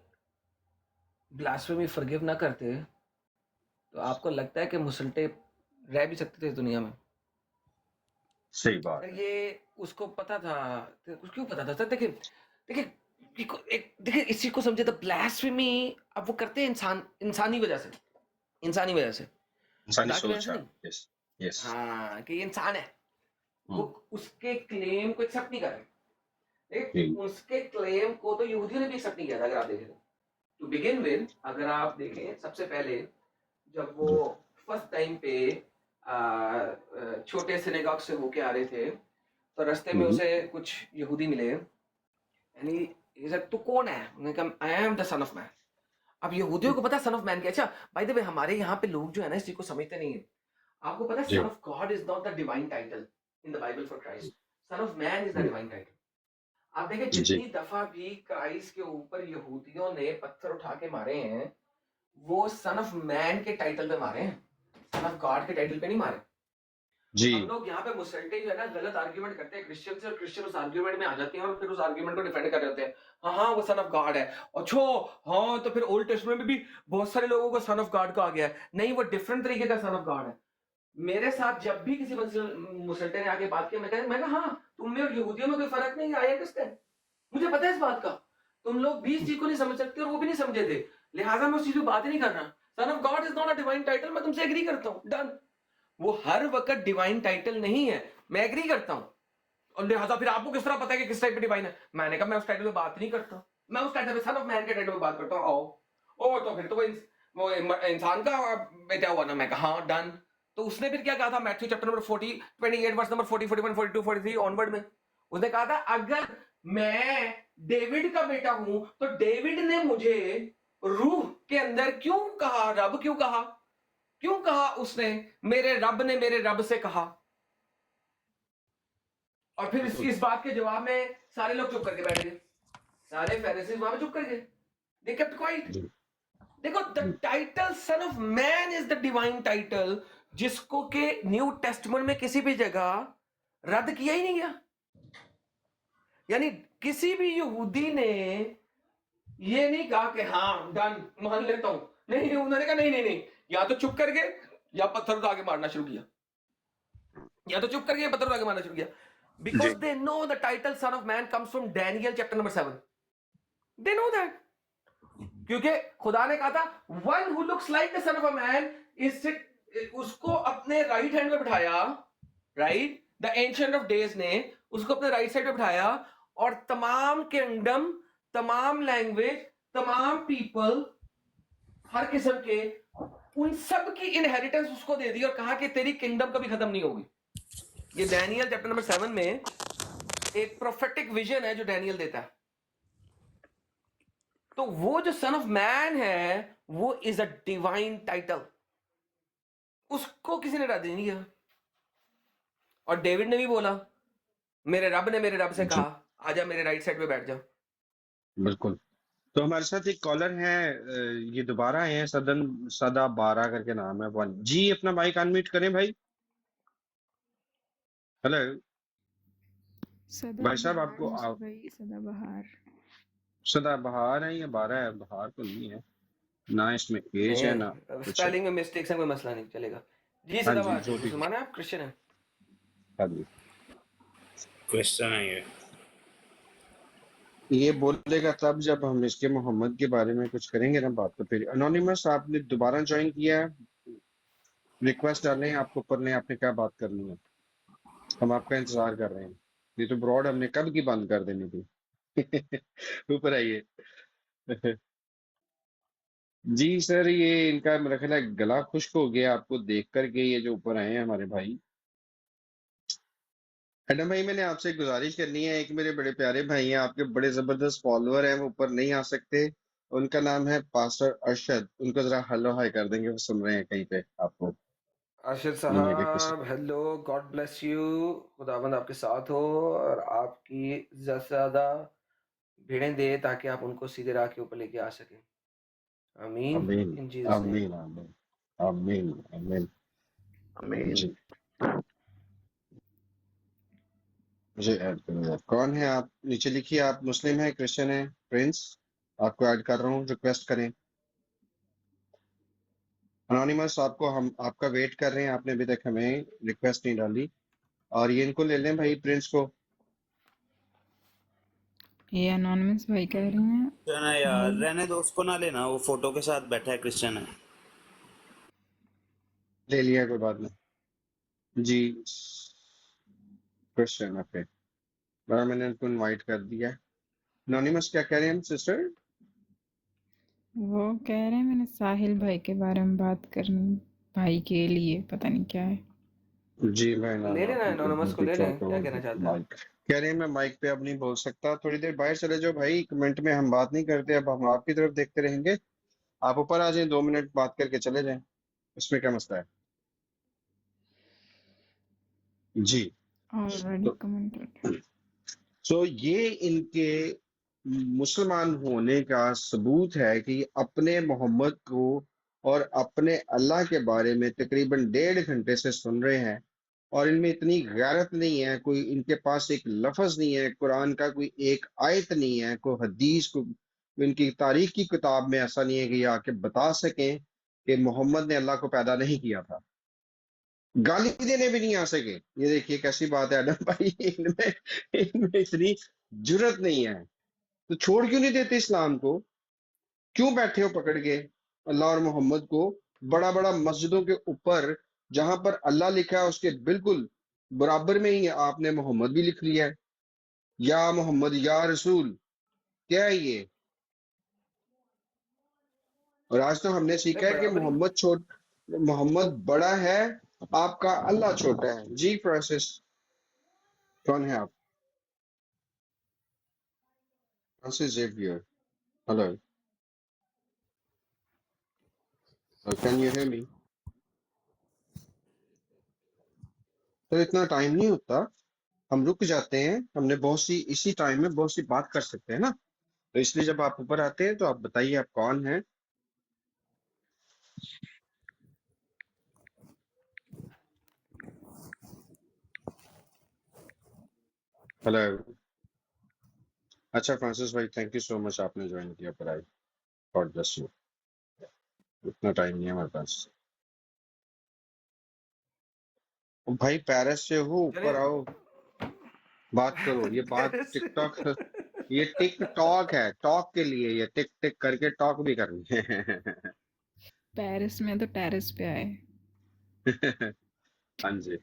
ब्लास्फेमी फॉरगिव ना करते तो आपको लगता है कि मुसलटे रह भी सकते थे इस दुनिया में? सही बात अगर है। ये उसको पता था तो उसको क्यों पता था सर? देखिए देखिए देखिए इस चीज को समझे, तो ब्लास्फेमी अब वो करते हैं इंसानी वजह से, इंसानी वजह से, इंसानी खुदा की वजह सोच से है। नहीं। Yes yes. हाँ, कि ये इंसान है, वो उसके क्लेम को एक्सेप्ट नहीं कर रहे। जी उसके क्लेम को तो यहूदियों ने भी एक्सेप्ट नहीं किया था, अगर आप देखें तो बिगिन विद। अगर आप देखें सबसे पहले जब वो फर्स्ट टाइम पे छोटे सिनेगॉग से होके आ रहे थे, तो रास्ते में उसे कुछ यहूदी मिले, यानी ये सब तू कौन है? उन्होंने कहा I am the sun of man. अब यहूदियों को पता सन ऑफ मैन क्या। अच्छा बाय द वे, हमारे यहाँ पे लोग जो है ना इस चीज को समझते नहीं है। आपको पता है जी son of God is not the divine title in the Bible for Christ. Son of man is the divine title. आप देखें जी जितनी दफा भी क्राइस्ट के ऊपर यहूदियों ने पत्थर उठा के मारे हैं, वो सन ऑफ मैन के टाइटल पे मारे हैं, सन ऑफ गॉड के टाइटल पे नहीं मारे। जी हम लोग यहाँ पे मुसलटे जो है ना गलत आर्ग्यूमेंट करते हैं क्रिश्चियन से, और क्रिश्चियन उस आर्ग्यूमेंट में आ जाते हैं और फिर उस आर्ग्यूमेंट को डिफेंड कर रहे होते हैं। हाँ हाँ वो सन ऑफ गॉड है। अच्छा हाँ, तो फिर ओल्ड टेस्टमेंट में भी बहुत सारे लोगों को सन ऑफ गॉड कहा गया है। नहीं, वो डिफरेंट तरीके का सन ऑफ गॉड है। मेरे साथ जब भी किसी मुसलटे ने आके बात की, मैं कहा हाँ, तुम में और यहूदियों में कोई फर्क नहीं आया किसने? मुझे पता है इस बात का। तुम लोग भी इस चीज को नहीं समझ सकते और वो भी नहीं समझे थे, लिहाजा मैं उस चीज पे बात ही नहीं कर रहा। सन of God is not a divine title, मैं तुमसे एग्री करता हूँ, डन। वो हर वक्त डिवाइन टाइटल नहीं है, मैं एग्री करता हूँ। और लिहाजा फिर आपको किस तरह पता है कि किस टाइप पे डिवाइन है? मैंने कहा मैं उस टाइटल पे बात नहीं करता, मैं उस टाइटल पे सन ऑफ मैन के टाइटल पे बात करता हूँ। आओ ओ, तो फिर तो वो इंसान का बेटा हुआ ना। मैं कहा हाँ डन। तो उसने फिर क्या कहा था Matthew chapter number 40 28 verse number 40 41 42 43 onward में? उसने कहा था अगर मैं डेविड का बेटा हूं तो डेविड ने मुझे रूह के अंदर क्यों कहा, रब क्यों कहा? क्यों कहा उसने? मेरे रब ने मेरे रब से कहा। और फिर इस बात के जवाब में सारे लोग चुप करके बैठ गए, सारे फरीसी वहां पे चुप कर गए, दे केप्ट क्वाइट। देखो the title sun of man is the divine title, जिसको के न्यू टेस्टमेंट में किसी भी जगह रद्द किया ही नहीं गया। यानी किसी भी यहूदी ने ये नहीं कहा कि हाँ डन मान लेता हूं, नहीं, उन्होंने कहा नहीं नहीं नहीं, या तो चुप करके या पत्थर उठा के मारना शुरू किया, या तो चुप करके पत्थर उठा के मारना शुरू किया। Because they know the title Son of Man comes from Daniel chapter number 7. They know that. क्योंकि खुदा ने कहा था one who looks like the Son of a Man is उसको अपने राइट हैंड पे बिठाया, right, the ancient of days ने उसको अपने राइट साइड पे बिठाया, और तमाम किंगडम, तमाम लैंग्वेज, तमाम पीपल, हर किस्म के, उन सब की इनहेरिटेंस उसको दे दी और कहा कि तेरी किंगडम कभी खत्म नहीं होगी। ये डैनियल चैप्टर नंबर 7 में एक प्रोफेटिक विजन है जो डैनियल देता है। तो वो जो सन ऑफ मैन है वो इज अ डिवाइन टाइटल, उसको किसी ने रद्द नहीं किया। और डेविड ने भी बोला मेरे रब ने मेरे रब से कहा आजा मेरे राइट साइड पे बैठ जा। बिल्कुल। तो हमारे साथ एक कॉलर है, ये दोबारा आए हैं, सदा 12 करके नाम है। वन जी, अपना माइक अनम्यूट करें भाई। हेलो सदा भाई साहब, बहार आपको मुझे भाई सदा बहार। सदाबहार है या बारह है? बहार तो नहीं है ना, इसमें एज है ना नहीं, कुछ है। स्पेलिंग में मिस्टेक्स है, कोई मसला नहीं, चलेगा जी। हाँ जी, सदाबहार जी, जो भी। मुसलमान है आप, क्रिश्चियन है? हाँ जी, क्वेश्चन है ये बोलेगा तब जब हम इसके मोहम्मद के बारे में कुछ करेंगे ना बात। तो फिर अनोनिमस, आपने दोबारा ज्वाइन किया है, रिक्वेस्ट डालें आपको ऊपर ने, आपने क्या बात करनी है? हम आपका इंतजार कर रहे हैं। ये तो ब्रॉड हमने कब की बंद कर देनी थी। ऊपर आइए। जी सर, ये इनका मेरा ख्याल है गला खुश्क हो गया आपको देख करके, ये जो ऊपर आए हैं हमारे भाई। एडम भाई, मैंने आपसे एक गुजारिश करनी है। एक मेरे बड़े प्यारे भाई हैं, आपके बड़े जबरदस्त फॉलोअर हैं, वो ऊपर नहीं आ सकते। उनका नाम है पास्टर अरशद। उनको जरा हेलो हाय कर देंगे, वो सुन रहे हैं कहीं पे आपको। अरशद दुनिया के किसी। साहब हेलो, गॉड ब्लेस यू, खुदावंद आपके साथ हो और आपकी ज़्यादा से ज़्यादा भीड़ें दे ताकि आप उनको सीधे राह के ऊपर लेके आ सकें। आमीन, आमीन इन जीसस नेम। आमीन आमीन आमीन आमीन। आमीन। जी, मुझे ऐड करूंगा। कौन है आप? नीचे लिखिए, आप मुस्लिम हैं, क्रिश्चियन हैं? प्रिंस, आपको ऐड कर रहा हूँ, रिक्वेस्ट करें। अनोनिमस, आपको हम आपका वेट कर रहे हैं, आपने अभी तक हमें रिक्वेस्ट नहीं डाली। और ये इनको ले लें भाई, प्रिंस को। ये अनोनिमस भाई कह रहे हैं क्रिश्चियन है यार, भाई। रहने दो उसको, ना लेना, वो फोटो के साथ बैठा है, क्रिश्चियन है। ले लिया, कोई बात नहीं जी। Christian, okay. बड़ा मैंने उनको इनवाइट कर दिया। अनोनिमस, क्या कह रहे हैं सिस्टर? वो कह रहे हैं मैंने साहिल भाई के बारे में बात करनी, भाई के लिए पता नहीं क्या है। जी मैं तो ले लेना, एनोनिमस को ले लें, क्या कहना चाहता है? माइक कह रहे हैं, मैं माइक पे अब नहीं बोल सकता, थोड़ी देर बाहर चले जाओ भाई। कमेंट में हम बात नहीं करते, अब हम आपकी तरफ देखते रहेंगे। आप ऊपर आ जाएं, 2 मिनट बात करके चले जाएं, इसमें क्या मसला है? जी। ऑलरेडी तो कमेंटेड। ये इनके मुसलमान होने का सबूत है कि अपने मोहम्मद को और अपने अल्लाह के बारे में तकरीबन 1.5 घंटे से सुन रहे हैं। और इनमें इतनी गैरत नहीं है, कोई इनके पास एक लफ्ज नहीं है, कुरान का कोई एक आयत नहीं है, कोई हदीस को इनकी तारीख की किताब में ऐसा नहीं है कि ये आके बता सकें कि मोहम्मद ने अल्लाह को पैदा नहीं किया था। गाली देने भी नहीं आ सके। ये देखिए कैसी बात है एडम भाई, इनमें इनमें इतनी जुर्रत नहीं है। तो छोड़ क्यों नहीं देते इस्लाम को? क्यों बैठे हो पकड़ के अल्लाह और मोहम्मद को? बड़ा बड़ा मस्जिदों के ऊपर जहां पर अल्लाह लिखा है उसके बिल्कुल बराबर में ही आपने मोहम्मद भी लिख लिया है। या मोहम्मद या रसूल, क्या है ये? और आज तो हमने नहीं, सीखा है कि बराबरी। मोहम्मद बड़ा है, आपका अल्लाह छोटा है। जी फ्रांसिस, कौन है आप? Francis Xavier, hello, can you hear me? तो इतना टाइम नहीं होता, हम रुक जाते हैं। हमने बहुत सी इसी टाइम में बहुत सी बात कर सकते हैं ना। तो इसलिए जब आप ऊपर आते हैं तो आप बताइए आप कौन हैं। हेलो। अच्छा फ्रांसिस भाई, थैंक यू सो मच, आपने ज्वाइन किया पढ़ाई। God bless you. इतना टाइम नहीं है हमारे पास। ओ भाई, पेरिस से हो, ऊपर चलिए। आओ, बात करो। ये बात पेरिस। टिकटॉक, ये टिक टॉक है, टॉक के लिए, ये टिक टिक करके टॉक भी करनी है। पेरिस में तो टेरेस पे आए। हाँ जी।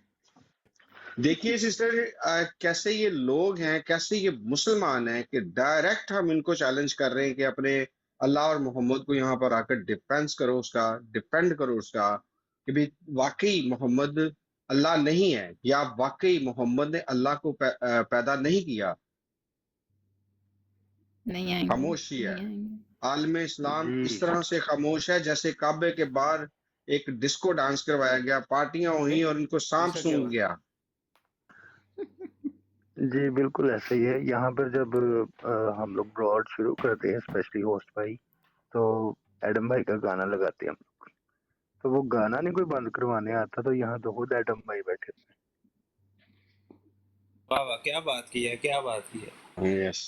देखिए सिस्टर, कैसे ये लोग हैं, कैसे ये मुसलमान हैं कि डायरेक्ट हम इनको चैलेंज कर रहे हैं कि अपने अल्लाह और मोहम्मद को यहाँ पर आकर डिफेंस करो उसका, डिपेंड करो उसका, कि भी वाकई मोहम्मद अल्लाह नहीं है, या वाकई मोहम्मद ने अल्लाह को पैदा नहीं किया। नहीं आएंगे, खामोशी है। नहीं आएंगे। आलम इस्लाम जी इस तरह से खामोश है जैसे काबे के बाहर एक डिस्को डांस करवाया गया, पार्टियां हुई और इनको सांप इसका क्या सूंघ हुआ? गया। जी बिल्कुल ऐसा ही है। यहाँ पर जब हम लोग ब्रॉड शुरू करते हैं, स्पेशली होस्ट भाई, तो एडम भाई का गाना लगाते हैं हम लोग। तो वो गाना नहीं कोई बंद करवाने आता, तो यहाँ तो खुद एडम भाई बैठे थे। वाह वाह, क्या बात की है, क्या बात की है। यस।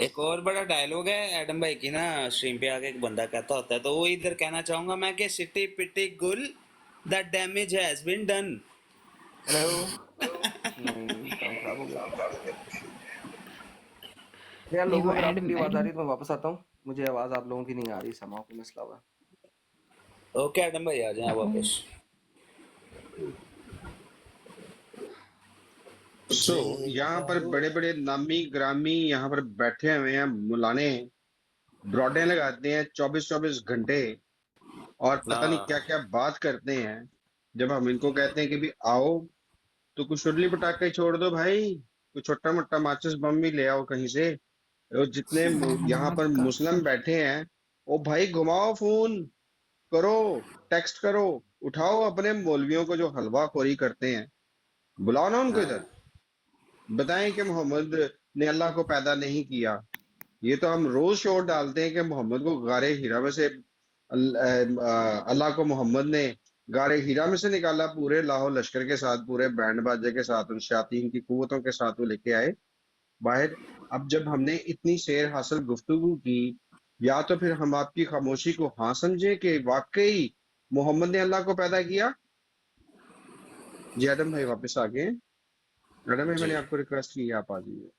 एक और बड़ा डायलॉग है एडम भाई की ना, स्ट्रीम पे आके एक बंदा कहता होता है, तो वो इधर कहना चाहूंगा मैं कि सिटी पिटी गुल, the damage has been done. Hello. नहीं, काम खराब हो गया। यार देखो लोगों, अगर आपको एडम मेरी आवाज आ एडम रही है तो मैं वापस आता हूँ। मुझे आवाज आप लोगों की नहीं आ रही, समाओ को मसला हुआ है। ओके एडम भाई, आ जाए वापस। सो यहाँ पर बड़े बड़े नामी ग्रामी यहाँ पर बैठे हुए हैं, मुलाने ब्रॉडें लगाते हैं 24-24 घंटे, और पता नहीं क्या हाँ क्या बात करते हैं। जब हम इनको कहते हैं कि भी आओ, तो कुछ उर्ली पटाखे छोड़ दो भाई, कुछ छोटा मोटा माचिस बम भी ले आओ कहीं से। और जितने यहाँ मोहम्मद पर मुस्लिम काफिर। बैठे हैं, ओ भाई घुमाओ फोन, करो, टेक्स्ट करो, उठाओ अपने मौलवियों को जो हलवाखोरी करते हैं, बुलाओ ना उनको इधर, हाँ बताएं कि मोहम्मद ने अल्लाह को पैदा नहीं किया। ये तो हम रोज शोर डालते हैं कि मोहम्मद को गारे हीरा में से अल्लाह को मोहम्मद ने गारे हीरा में से निकाला, पूरे लाहौर लश्कर के साथ, पूरे बैंड बाजे के साथ, उन शयातीन की कुव्वतों के साथ वो लेके आए बाहर। अब जब हमने इतनी शेर हासिल गुफ्तगू की, या तो फिर हम आपकी खामोशी को हाँ समझे कि वाकई मोहम्मद ने अल्लाह को पैदा किया। जी एडम भाई वापस आ गए। एडम भाई जी, मैंने आपको रिक्वेस्ट की है, आप आ जाइए।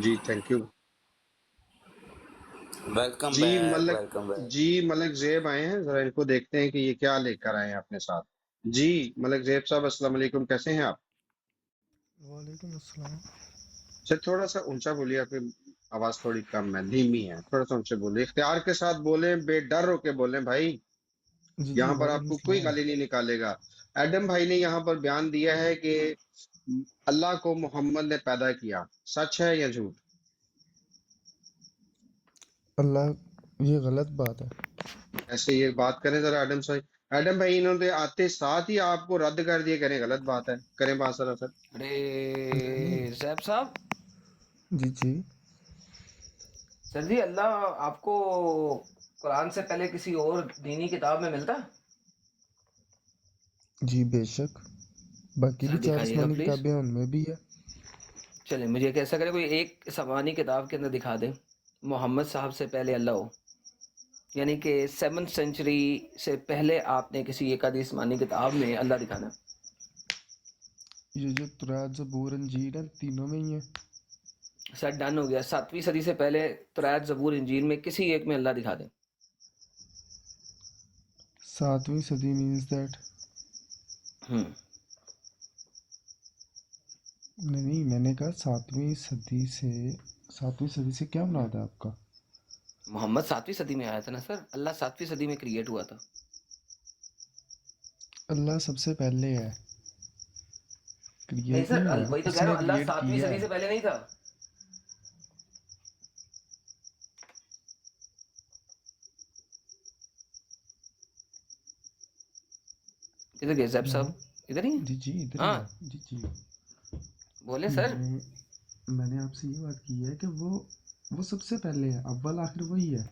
जी थैंक यू। वेलकम जी बैक, मलक, वेलकम बैक। जी मलक जेब आए हैं, जरा इनको देखते हैं कि ये क्या लेकर आए हैं अपने साथ। जी मलक जेब साहब, अस्सलाम वालेकुम, कैसे हैं आप? वालेकुम अस्सलाम। सर थोड़ा सा ऊंचा बोलिए, आपकी आवाज थोड़ी कम है, धीमी है, थोड़ा सा ऊंचे बोलिए, इख्तियार के साथ बोले, बेडर होके बोले भाई। जी जी यहाँ पर वालेकुम आपको कोई अस्सलाम। गाली नहीं निकालेगा। एडम भाई ने यहाँ पर बयान दिया है कि अल्लाह को मोहम्मद ने पैदा किया, सच है या झूठ? अल्लाह, ये गलत बात है। ऐसे ये बात करें जरा एडम भाई। एडम भाई इन्होंने आते साथ ही आपको रद्द कर दिया, करें गलत बात है, करें बात सर। नहीं। अरे जैब साहब। जी जी। सर जी, अल्लाह आपको कुरान से पहले किसी और दीनी किताब में मिलता? जी बेशक, बाकी भी सर चार दिखाइएगा आसमानी प्लीज। किताबें हैं, उनमें भी है। चलिए, मुझे कैसा करे, कोई एक समानी किताब के अंदर दिखा दे मोहम्मद साहब से पहले अल्लाह हो, यानी कि 7th सेंचुरी से पहले आपने किसी एक आदि आसमानी किताब में अल्लाह दिखाना। ये जो तुरात ज़बूर इंजील है, तीनों में ही है। सर डन हो गया, 7वीं सदी से पहले तुरात ज़बूर इंजील में किसी एक में अल्लाह दिखा दे। 7वीं सदी मीन्स दैट। हम्म। नहीं, मैंने कहा 7वीं सदी से क्या मुराद है आपका? मोहम्मद 7वीं सदी में आया था ना सर, अल्लाह 7वीं सदी में क्रिएट हुआ था। अल्लाह सबसे पहले है, नहीं क्रिएट सर, नहीं हुआ, वही तो कह रहा उसने हूँ, अल्लाह क्रिएट 7वीं किया सदी है। से पहले नहीं था। इधर गए जैब मैं साहब, इधर ही हैं? जी जी इधर ही है। हाँ, जी जी। बोले सर। मैंने आपसे ये बात की है कि वो सबसे पहले है, अव्वल आखिर वही है।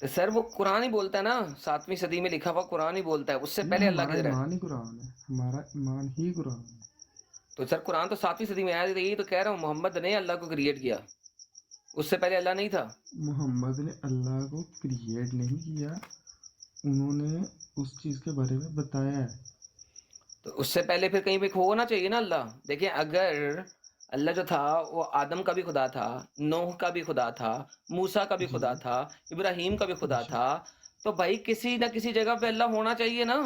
तो सर वो कुरान ही बोलता है ना, 7वीं सदी में लिखा हुआ कुरान ही बोलता है, उससे ना, पहले अल्लाह हमारा किधर है? ईमान ही कुरान है, हमारा ईमान ही कुरान है। तो सर कुरान तो 7वीं सदी में आया था, यही तो कह रहा हूँ, मोहम्मद ने अल्लाह को क्रिएट किया, उससे पहले अल्लाह नहीं था। मोहम्मद ने अल्लाह को क्रिएट नहीं किया, उन्होंने उस चीज़ के बारे में बताया है। तो उससे पहले फिर कहीं पे होना चाहिए ना अल्लाह। देखिए, अगर अल्लाह जो था वो आदम का भी खुदा था, नूह का भी खुदा था, मूसा का भी जी खुदा था, इब्राहिम का भी खुदा बेशक। था, तो भाई किसी ना किसी जगह पे अल्लाह होना चाहिए ना।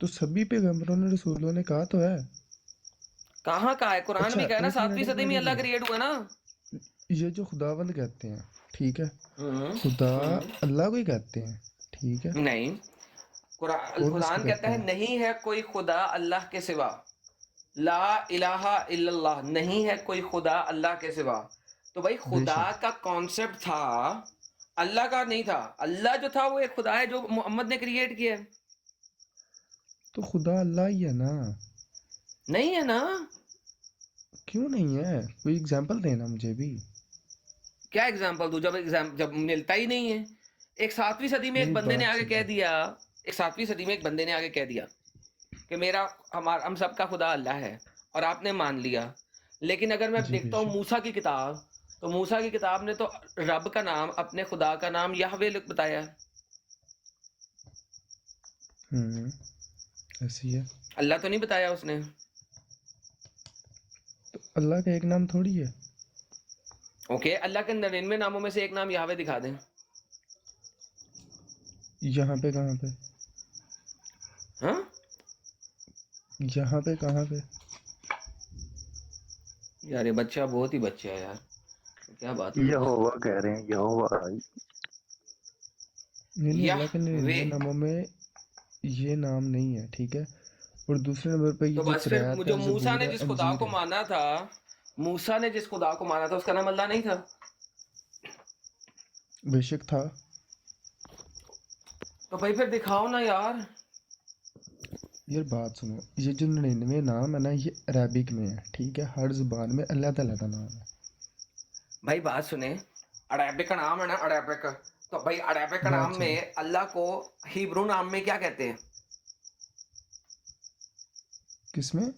तो सभी पैगंबरों ने, रसूलों ने कहा तो है। कहाँ का है? कुरान अच्छा में क्या है ना, एक 7वीं मिनट, एक सदी में मिनट, एक अल्लाह मिनट। क्रिएट हुआ ना। ये जो खुदावंद कहते हैं, ठीक है, हम्म। खुदा हम्म। अल्लाह को ही कहते हैं, ठीक है, नहीं, और किसको कुरान कहता कहते है हैं? नहीं है कोई खुदा अल्लाह के सिवा। ला इलाहा इल्लल्लाह, नहीं है कोई खुदा अल्लाह के सिवा। तो भाई खुदा बेशक। का कॉन्सेप्ट था, अल्लाह का नहीं था। अल्लाह जो था वो एक खुदा है जो मोहम्मद ने क्रिएट किया है। तो खुदा अल्लाह ही है ना? नहीं है ना? क्यों नहीं है? कोई एग्जांपल देना मुझे भी। क्या एग्जाम्पल दूं, जब मिलता ही नहीं है। एक 7वीं सदी में एक मेरी बंदे ने बात आगे कह सुनो। दिया, एक 7वीं सदी में एक बंदे ने आगे कह दिया कि मेरा हमारा हम सबका खुदा अल्लाह है और आपने मान लिया, लेकिन अगर मैं जी देखता हूँ बेशक। मूसा की किताब, तो मूसा की किताब ने तो रब का नाम, अपने खुदा का नाम याहवे बताया है, ऐसी है। अल्लाह तो नहीं बताया उसने। तो अल्लाह का एक नाम थोड़ी है। ओके, अल्लाह के 99 नामों में से एक नाम याहवे दिखा दें। यहाँ पे कहाँ पे? हाँ, यहाँ पे कहाँ पे? यार ये बच्चा बहुत ही बच्चा है यार, क्या बात करूं। यहोवा कह रहे हैं, यहोवा भाई। नहीं, अल्लाह के याहवे, 99 नामों में ये नाम नहीं है, ठीक है। और दूसरे नंबर पे ये तो जो बस फिर कुरात जो है, मूसा जबूर ने है, जिस खुदा अंजीर को है। माना था, मूसा ने जिस खुदा को माना था उसका नाम अल्लाह नहीं था? बेशक था। तो भाई फिर दिखाओ ना यार। यार बात सुनो, ये जो 99 नाम है ना, ये अरबिक में है, ठीक है। हर जुबान में अल्लाह ताला का नाम है। भाई बात सुने, अरेबिक का नाम है ना, अरेबिक, तो भाई अरेबिक का बात नाम सुनो, में अल्लाह को हिब्रू नाम में क्या कहते हैं? किसमें?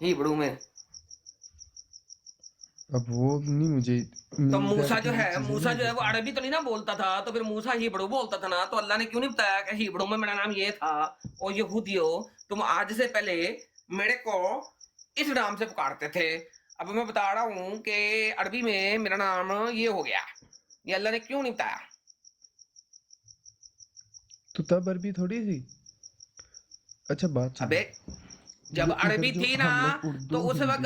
हिब्रू में। अब वो नहीं मुझे तो मीन मूसा दैट जो की है, चीज़ें मूसा नहीं जो है वो पता। अरबी तो नहीं ना बोलता था, तो फिर मूसा हिब्रू बोलता था ना, तो अल्लाह ने क्यों नहीं बताया कि हिब्रू में मेरा नाम ये था, और यहूदियों तुम आज से पहले मेरे को इस नाम से पुकारते थे, अब मैं बता रहा हूँ कि अरबी में मेरा नाम ये हो गया, ये अल्लाह ने क्यों नहीं बताया? तो तब अरबी थोड़ी थी। अच्छा बात सुनो, अबे जब ये इधर अरबी जो थी ना, हम लोग तो उर्दू उस हिंदी, वक्त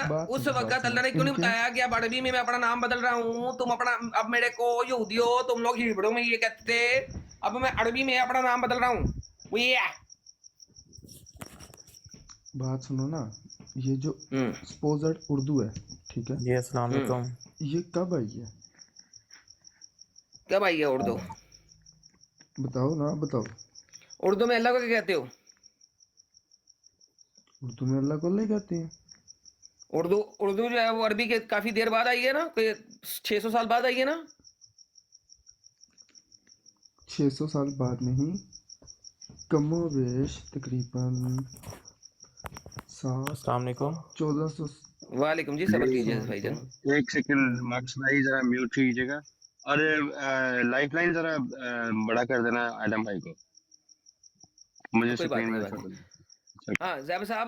बात सुनो अल्लाह ने क्यों नहीं इनके। बताया कि अब अरबी में मैं अपना नाम बदल रहा हूँ, तुम अपना, अब मेरे को यहूदियों तुम लोग हिब्रू में ये कहते थे, अब मैं अरबी में अपना नाम बदल रहा हूँ, वो ये है। बात सुनो ना, ये जो स्पोजर्ड उर्दू है, ठीक है, जी अस्सलाम वालेकुम। ये कब आई है? क्या भाई है उर्दू? बताओ ना, बताओ। उर्दू में अल्लाह को क्या कहते हो? उर्दू में अल्लाह को अल्लाह ही कहते हैं। उर्दू उर्दू जो है वो अरबी के काफी देर बाद आई है ना, कोई 600 साल बाद आई है ना। 600 साल बाद नहीं, कमो बेश तकरीबन अस्सलाम वालेकुम। 1400। वालेकुम जी, सबर कीजिए भाईजान। एक सेकंड मार्क्स भाई, जरा म्यूट कीजिएगा। और लाइफलाइन जरा बड़ा कर देना एडम भाई को, मुझे कोई बात स्क्रीन नहीं, में कोई बात छोड़ नहीं। देना। हाँ जैब साहब,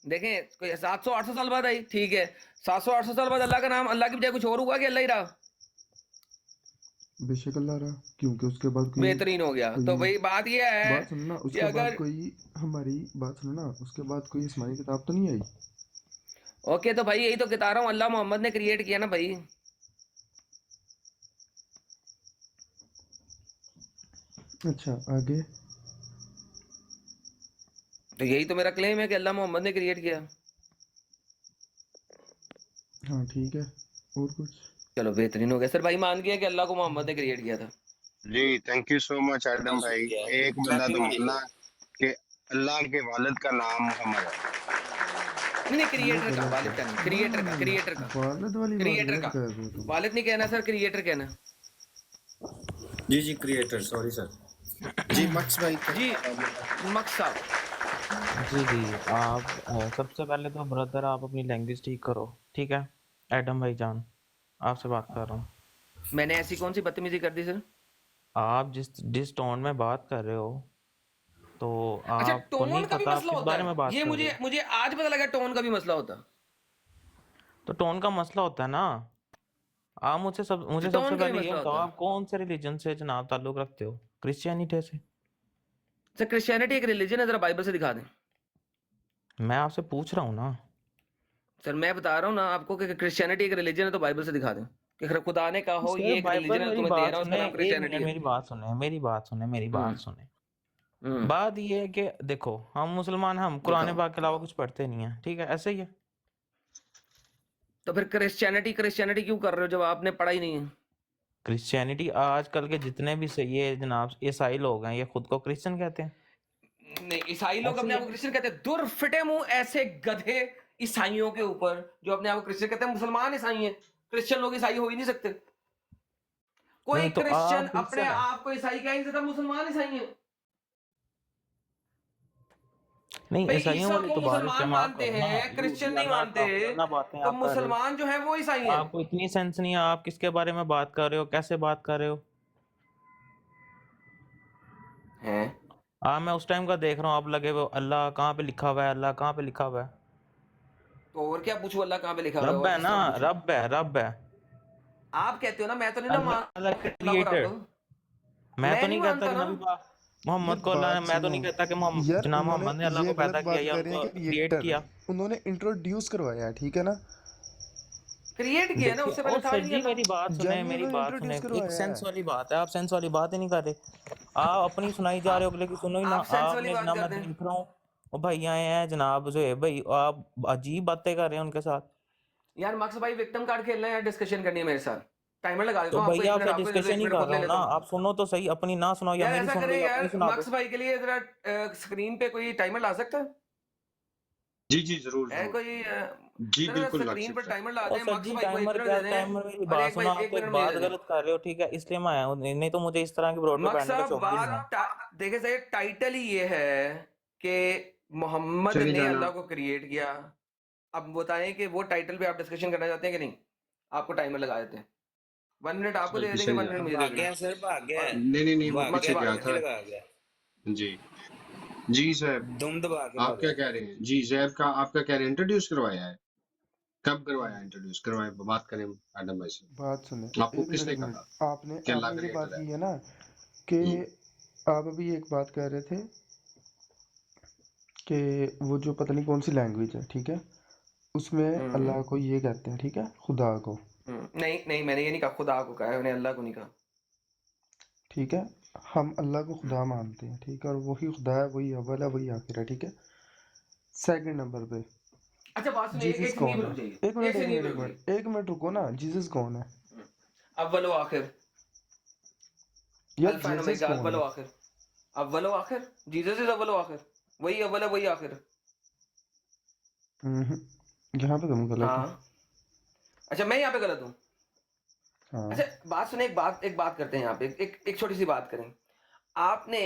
देखें कोई 700-800 साल बाद आई, ठीक है, 700-800 साल बाद अल्लाह का नाम अल्लाह की बजाय कुछ और हुआ कि अल्लाह ही रहा? बेशक अल्लाह रहा, क्योंकि उसके बाद कोई बेहतरीन हो गया। तो भाई बात यह है बात सुनो ना, कि उसके बाद अगर, कोई हमारी बात सुनो ना, उसके बाद कोई आसमानी किताब तो नहीं आई। ओके, तो भाई यही तो बता रहा हूँ, अल्लाह मोहम्मद ने क्रिएट किया ना भाई। अच्छा आगे। तो यही तो मेरा क्लेम है कि अल्लाह मोहम्मद ने क्रिएट किया। हाँ ठीक है, और कुछ? चलो बेहतरीन हो गया सर, भाई मान गया कि अल्लाह को मोहम्मद ने क्रिएट किया था। जी thank you so much Adam भाई। एक बंदा तो मानना कि अल्लाह के वालिद का नाम मोहम्मद है। नहीं, क्रिएटर का, वालिद का नहीं, क्रिएटर का, क्रिएटर का, वालिद वाली बात क्रिएटर गलत का। कर रहे हो तुम। वालिद नहीं कहना सर, क्रिएटर कहना। जी जी क्रिएटर, सॉरी सर। जी मक्स भाई जी मक्स साहब। जी जी आप सबसे पहले तो ब्रदर आप अपनी लैंग्वेज ठीक करो, ठीक है। एडम भाई जान आपसे बात कर रहा हूँ। मैंने ऐसी कौन सी बदतमीजी कर दी सर? आप जिस टोन में बात कर रहे हो, तो अच्छा, आपको टोन नहीं का भी पता आप मसला किस होता बारे में है? बात ये कर रहे मुझे हो। मुझे आज पता लगा टोन का भी मसला होता। तो टोन का मसला होता है ना। आप मुझे सबसे टोन का भी पहले ये मसला बताओ, होता है आप कौन से रिलीजन से जनाब ताल्लुक रखते हो? क्रिश्चियनिटी से? सर। क्रिश्चियनिटी एक रिलीजन है, जरा बाइबल से दिखा दें। मैं आपसे पूछ रहा हूँ ना। सर मैं बता रहा हूँ ना आपको कि क्रिश्चियनिटी एक रिलीजन है, तो बाइबल से दिखा दें कि अगर खुदा ने कहा हो सर ये एक रिलीजन बाइबल, है, मेरी तुम्हें दे बात रहा हूँ, उसका सुने, नाम एक क्रिश्चियनिटी मिनट है। मेरी बात सुने, मेरी बात सुने, मेरी हम्म बात सुने। हम्म बात ये है कि देखो हम मुसलमान, हम कुरान दिखाओ। पाक के अलावा कुछ पढ़ते नहीं है, ठीक है, ऐसे ही है। तो फिर क्रिश्चियनिटी क्यों कर रहे हो जब आपने पढ़ा ही नहीं है? क्रिश्चियनिटी आजकल के जितने भी सही है जनाब ईसाई लोग हैं, ये खुद को क्रिश्चियन कहते हैं, नहीं, ईसाई लोग ऐसे अपने ही आप को है। क्रिश्चियन कहते हैं। दूर फिटे मुंह ऐसे गधे ईसाइयों के ऊपर जो अपने आप को क्रिश्चियन कहते हैं। मुसलमान ईसाई हैं, क्रिश्चियन लोग ईसाई हो ही नहीं सकते। कोई नहीं तो क्रिश्चियन आप अपने क्रिश्चियन है? आप को ईसाई कह ही नहीं सकता, मुसलमान ईसाई है। नहीं भाई ईसाइयों ईसा वाली को तो बात मुसलमान माफ मानते करो ना। हैं, क्रिश्चियन यू आर नहीं नॉट मानते, टॉकिंग ना बातें तो आप कर रहे हो। मुसलमान जो है वो ईसाई हैं। आपको इतनी सेंस नहीं है, आप किसके बारे में बात कर रहे हो, कैसे बात कर रहे हो? हैं हाँ मैं उस टाइम का देख रहा हूँ, आप लगे हुए अल्लाह कहाँ पे लिखा हुआ है, अल्लाह कहाँ पे लिखा हुआ है? तो और क्या पूछूं, अल्लाह कहाँ पे लिखा हुआ है, रब और है किस ना, तरह पूछूं? रब है, रब है। आप कहते हो ना, मैं तो नहीं ना अल्लाह मानता अल्लाह को क्रिएटर। रब। मैं तो मैं नहीं नहीं कहता मानता कि ना। मोहम्मद को अल्लाह ने, बात मैं तो सुनो नहीं कहता कि मोहम्मद यार, जनाब उन्होंने मोहम्मद ने अल्लाह ये को गलत पैदा किया बात या कर रहे हैं उनको कि क्रिएट क्रिएटर किया। उन्होंने इंट्रोड्यूस करवाया है, ठीक है ना? क्रिएट किया ना, देखिए उससे पहले ओ था सर ही नहीं जी, अल्लाह। मेरी बात सुने, जानिए मेरी उन्होंने बात सुने। इंट्रोड्यूस एक करवाया सेंस है। वाली बात है, आप सेंस वाली बात ही नहीं कर रहे। आप अपनी सुनाई जा रहे हो, अगले की सुनो ही ना। आप सेंस वाली आपने बात जनाब, मैं करते हैं। देख रहा हूँ वो भाई आए हैं जनाब जो है भाई, आप अजीब बातें कर रहे हैं उनके साथ। यार मक्स भाई विक्टिम कार्ड खेलना है या डिस्कशन करनी है मेरे साथ? टाइमर लगा देता तो हूँ आपको, एक भैया मिनट फिर आपको दे दो, डिस्कशन एक ही मिनट कर खुद रहा ले हूँ लेता ना, हूँ। आप सुनो तो सही, अपनी ना सुनाओ या यार मेरी ऐसा सुन लो करें या अपनी यार, सुना दो। मक्स भाई के लिए जरा स्क्रीन पे कोई टाइमर ला सकता है? जी जी जरूर है जरूर। कोई जी जरा बिल्कुल स्क्रीन लाक्षित पर सर। टाइमर ला और दें, सर मक्स जी भाई को एक टाइमर मिनट क्या दे दें, टाइमर, मेरी और बात एक सुनो, भाई आप एक तो एक मिनट मुझे बात दे दें। गलत कर रहे हो, ठीक है, इसलिए मैं आया हूँ, नहीं तो मुझे इस तरह की ब्रॉडवे मक्स बैंड पे साहब चौंकी नहीं है। बात देखे सही, टाइटल ही ये है कि मोहम्मद चलिए ने जाना। अल्लाह को क्रिएट किया। अब बताएं कि वो टाइटल पे आप डिस्कशन करना चाहते हैं कि नहीं? आपको टाइमर लगा देते हैं, 1 मिनट आपको चल दे जी देंगे, चलिए 1 मिनट जाना। मुझे दे भाग देना। गया सर, भाग गया और है। नहीं नहीं नहीं, वो भाग मक्स पीछे गया, भाग गया दुम गया। के था। लगा गया। जी जी साहब। दुम दबा के आप क्या भागा। कह रहे हैं जी? जैब का आप क्या कह रहे हैं, इंट्रोड्यूस करवाया है? कब करवाया इंट्रोड्यूस करवाया? बात करें एडम भाई से। बात सुने, आपको एक मिनट किसने एक मिनट। कहा आपने कि अल्लाह आपने ये बात क्रिएटर है? की है ना कि हम्म, आप अभी एक बात कर रहे थे कि वो जो पता नहीं कौन सी लैंग्वेज है, ठीक है, उसमें हम्म अल्लाह को ये कहते हैं, ठीक है, खुदा को, नहीं नहीं, मैंने ये नहीं कहा, खुदा को कहा है, मैंने अल्लाह को नहीं कहा। ठीक है। हम अल्लाह को खुदा मानते हैं, ठीक है, और वही खुदा है, वही अव्वल है, वही आखिर है, ठीक है। सेकंड नंबर पे अच्छा बात सुनिए, जीसस एक सेकंड कौन पे है? रुक जाइए, एक मिनट एक एक सेकंड मिनट पे एक रुक जाइए। मिनट एक मिनट रुको ना, जीसस कौन है? अव्वल व आखिर, यार अल्फा एंड जीसस ओमेगा, कौन अव्वल है? व आखिर। अव्वल व आखिर, जीसस इज अव्वल व आखिर, वही अव्वल है वही आखिर। हम्म, यहाँ पे तुम गलत हो। हाँ अच्छा, मैं यहाँ पे गलत हूँ? हाँ अच्छा बात सुने, एक बात करते हैं यहाँ पे, एक छोटी सी बात करें। आपने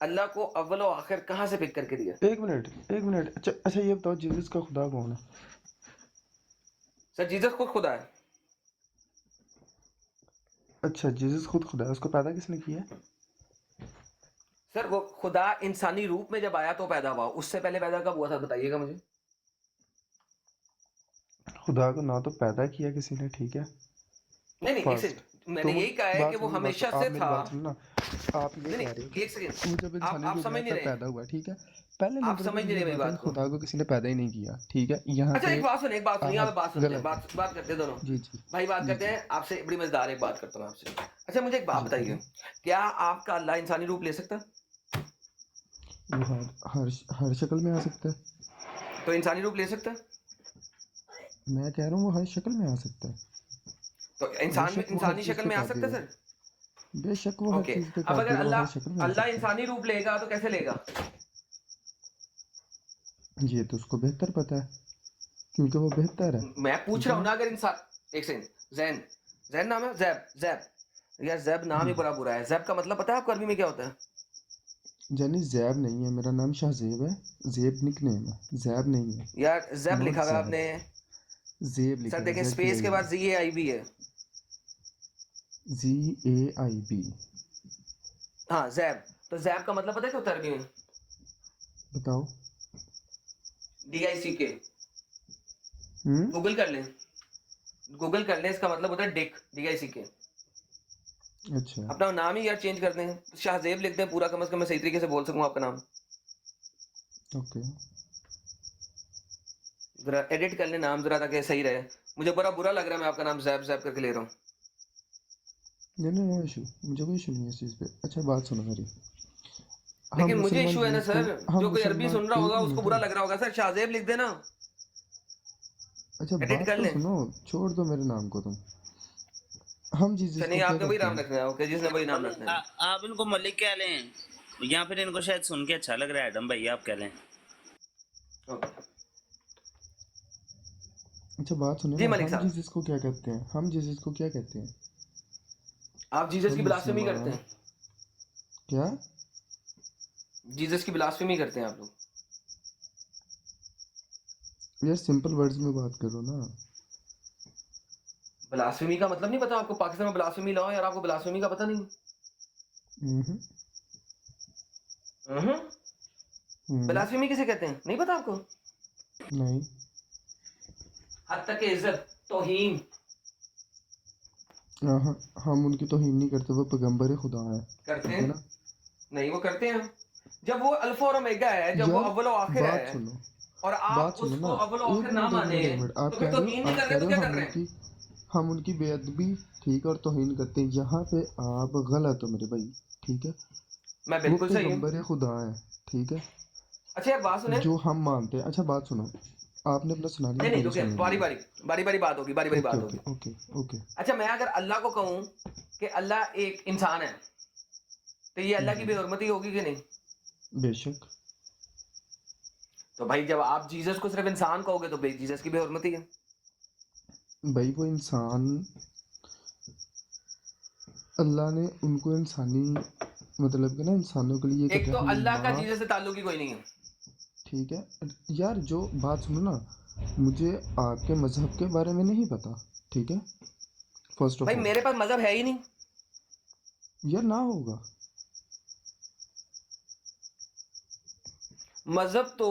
अल्लाह को अव्वल व आखिर कहाँ से पिक करके दिया? एक मिनट एक मिनट। अच्छा अच्छा, ये बताओ जीसस का खुदा कौन है? सर जीसस खुद खुदा है। अच्छा, जीसस खुद खुदा है, उसको पैदा किसने किया है? सर वो खुदा इंसानी रूप में जब आया तो पैदा हुआ, उससे पहले पैदा कब हुआ था बताइएगा मुझे। खुदा को ना तो पैदा किया किसी ने, ठीक है, नहीं नहीं, एक फर्स्ट। सेकंड, मैंने तुम यही कहा है बात कि वो सुनो, हमेशा आप से मेरी था। बात सुनो ना। आप ये नहीं कह रहे हो नहीं, एक कि सेकंड, वो जब इंसानी आप रूप में समझ आया नहीं तब रहे, पैदा हुआ, ठीक है। पहले आप नंबर समझ पे नहीं ये रहे मेरी बात है बात कि को। खुदा को किसी ने पैदा ही नहीं किया, ठीक है, यहाँ अच्छा पे एक बात सुनिए, यहाँ पे बात सुनते हैं, गलत है। बात करते हैं दोनों जी जी भाई, बात जी करते जी हैं आपसे, बड़ी मजेदार एक बात करता हूँ आपसे। अच्छा मुझे एक बात जी बताइए, करिए। क्या आपका अल्लाह इंसानी रूप ले सकता है? वो हर शक्ल में आ सकता है। तो इंसानी रूप ले सकता है? मैं कह रहा हूँ वो हर शक्ल में आ सकता है। तो इंसान में बेशक वो हर इंसानी चीज़ शक्ल पे में आ सकता कादिर है है। सर? बेशक वो हर ओके, चीज़ पे अब अगर कादिर है, वो हर अल्लाह शक्ल में आ अल्लाह सकता इंसानी रूप लेगा तो कैसे लेगा? है। ये तो उसको बेहतर पता है, क्योंकि वो बेहतर है, मैं पूछ ठीक रहा है हूँ ना? ना, अगर इंसान, एक सेकंड, जैन, जैन नाम है, जैब जैब, यार जैब नाम जी ही बड़ा बुरा है। जैब का मतलब पता है आपको अरबी में क्या होता है? जानी जैब नहीं है, मेरा नाम शाहजेब है। जेब निकनेम है, जैब नहीं है। यार जैब नॉट लिखा हुआ है जैब, आपने, जेब सर लिखा है, देखें जेड स्पेस के बाद ZAIB, ZAIB है। ZAIB। हाँ जैब, तो जैब का मतलब पता है क्या होता है अरबी में? बताओ। DICK, हम्म, गूगल कर लें, गूगल कर लें, इसका मतलब होता है डिक, DICK। अच्छा अपना नाम ही यार चेंज कर दें, शाहजेब लिख दें पूरा, कम से कम मैं सही तरीके से बोल सकूं आपका नाम। ओके। जरा एडिट कर लें नाम जरा, ताकि सही रहे। मुझे बड़ा बुरा लग रहा है, मैं आपका नाम जैब जैब करके ले रहा हूँ। नहीं नहीं, नो इशू, मुझे कोई इशू नहीं है इस चीज़ पे। अच्छा बात सुनो मेरी। हम लेकिन मुझे मुसलमान इशू है ना झूठ सर, हम जो कोई अरबी मुसलमान, सुन रहा एक होगा उसको बुरा मिनट। लग रहा होगा। सर शाहजेब लिख देना, अच्छा एडिट बात कर तो लें। सुनो, छोड़ दो मेरे नाम को तुम। हम जीसस अच्छा नहीं, को क्या आपने वही कहते नाम हैं? रखना है, ओके, जिसने वही नाम रखना है। आप इनको मलिक कह लें, या फिर इनको शायद सुन के अच्छा लग रहा है एडम भाई, आप कह लें। ओके अच्छा बात सुनो जी ना, मलिक हम साहब, जीसस को क्या कहते हैं? हम जीसस को क्या कहते हैं? आप जीसस हम की ब्लास्फेमी करते मुसलमान हैं, क्या? जीसस की ब्लास्फेमी करते हैं आप लोग। यार सिंपल वर्ड्स में बात करो ना। ब्लास्फेमी का मतलब नहीं पता आपको? पाकिस्तान में ब्लास्फेमी लॉ है यार, आपको ब्लास्फेमी का पता नहीं? हम्म, हम्म, ब्लास्फेमी किसे कहते हैं, नहीं पता आपको? नहीं। हद तक के इज्जत, तौहीन। हाँ, हम उनकी तौहीन नहीं करते, वो पैगंबर खुदा है, करते ठीक है हैं? ना। नहीं, वो करते हैं। जब वो अल्फा और ओमेगा है, जब वो यार अव्वल और आखिर बात है, सुनो, और आप बात सुनो उसको ना। अव्वल और एक आखिर ना मिनट, एक माने, मिनट, एक मिनट। आप तो कह फिर रहे तौहीन हो, नहीं आप कर कह रहे तो रहे क्या हो कर रहे हैं? हम उनकी बेअदबी ठीक और तौहीन करते हैं। यहाँ पे आप गलत हो मेरे भाई, ठीक है। मैं वो बिल्कुल सही हूँ। पैगंबर खुदा है, ठीक है, अच्छा यार बात सुने। जो हम मानते हैं। अच्छा बात सुनो, आपने अपना सुना लिया, नहीं नहीं, मेरी रुके, सुन बारी लीजिए। बारी बारी बारी बात होगी, बारी बारी ओके बात ओके होगी। Okay okay. अच्छा, मैं अगर अल्लाह को कहूँ कि अल्लाह एक इंसान है, तो ये अल्लाह की जी बेहुरमती होगी कि नहीं? बेशक। तो भाई जब आप जीसस को सिर्फ इंसान कहोगे तो जीसस की बेहुरमती है। भाई वो इंसान, अल्लाह ने उनको इंसानी मतलब कि ना इंसानों के लिए एक कर तो हमें अल्लाह का माँ, जीसस से ताल्लुक ही कोई नहीं है। ठीक है। यार जो बात सुनो ना, मुझे आपके मजहब के बारे में नहीं पता, ठीक है, फर्स्ट ऑफ भाई ऑल। मेरे पास मजहब है ही नहीं। यार ना होगा। मजहब तो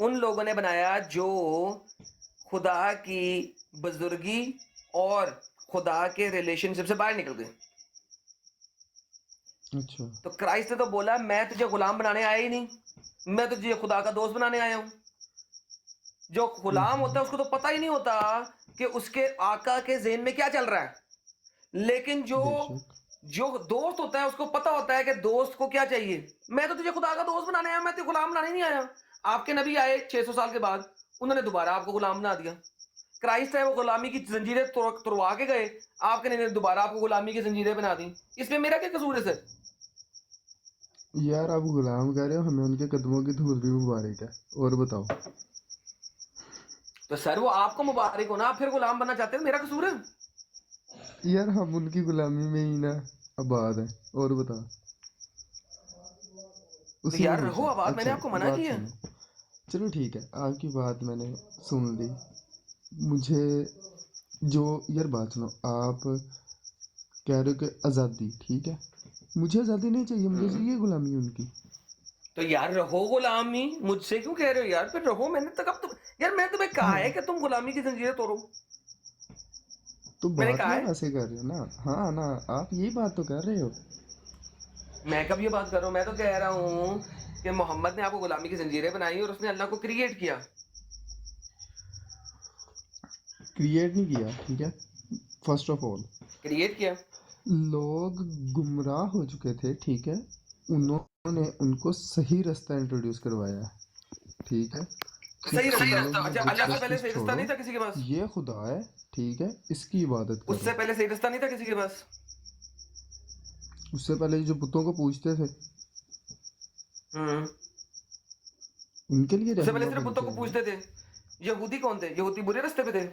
उन लोगों ने बनाया जो खुदा की बुजुर्गी और खुदा के रिलेशनशिप से बाहर निकल गए। अच्छा तो क्राइस्ट ने तो बोला मैं तुझे गुलाम बनाने आया ही नहीं, मैं तुझे खुदा का दोस्त बनाने आया हूं। जो गुलाम होता है उसको तो पता ही नहीं होता कि उसके आका के ज़हन में क्या चल रहा है, लेकिन जो बेशक। जो दोस्त होता है उसको पता होता है कि दोस्त को क्या चाहिए। मैं तो तुझे खुदा का दोस्त बनाने आया, मैं तुझे गुलाम बनाने नहीं आया। आपके नबी आए 600 साल के बाद, उन्होंने दोबारा आपको गुलाम बना दिया। क्राइस्ट है वो गुलामी की जंजीरें तुड़वा के गए, आपके ने दोबारा आपको गुलामी की जंजीरें बना दी। इसमें मेरा क्या कसूर है सर? यार आप गुलाम कह रहे हो, हमें उनके कदमों की धूल भी मुबारक है। और बताओ। तो सर वो आपको मुबारक हो ना, आप फिर गुलाम बनना चाहते हैं, मेरा कसूर है? यार हम उनकी गुलामी में ही ना आबाद है। और बता, तो उसी में यार खुश रहो है। आबाद, मैंने अच्छा आपको मना बात किया। सुनो, चलो ठीक है, आपकी बात मैंने सुन ली। मुझे जो, यार बात सुनो, आप कह रहे हो कि आज़ादी, ठीक है, मुझे आज़ादी नहीं चाहिए, मुझे चाहिए गुलामी उनकी। तो यार रहो गुलामी, मुझसे क्यों कह रहे हो यार? फिर रहो, मैंने तक अब तुम, यार मैं तुम्हें कहा है कि तुम गुलामी की जंजीरें तोड़ो, तो मैंने बात कहा ना है। वैसे कर रहे हो ना। हाँ ना, आप यही बात तो कर रहे हो। मैं कब ये बात कर रहा हूँ? मैं तो कह रहा हूँ कि मोहम्मद ने आपको गुलामी की जंजीरें बनाई और उसने अल्लाह को क्रिएट किया। क्रिएट नहीं किया, ठीक है। फर्स्ट ऑफ ऑल क्रिएट किया। लोग गुमराह हो चुके थे, ठीक है, उन्होंने उनको सही रास्ता इंट्रोड्यूस करवाया, ठीक है, कि सही तुम रास्ता? लोग अच्छा, ये अल्लाह से पहले जबरदस्ती सही रास्ता छोड़ो, नहीं था किसी के पास? ये खुदा है, ठीक है, इसकी इबादत उससे करो। पहले सही रास्ता नहीं था किसी के पास? उससे पहले जो बुतों को पूजते थे, हम्म उनके लिए उससे पहले रहनुमा सिर्फ बन बुतों के को आए पूछते थे। यहूदी कौन थे? यहूदी बुरे रास्ते पे थे?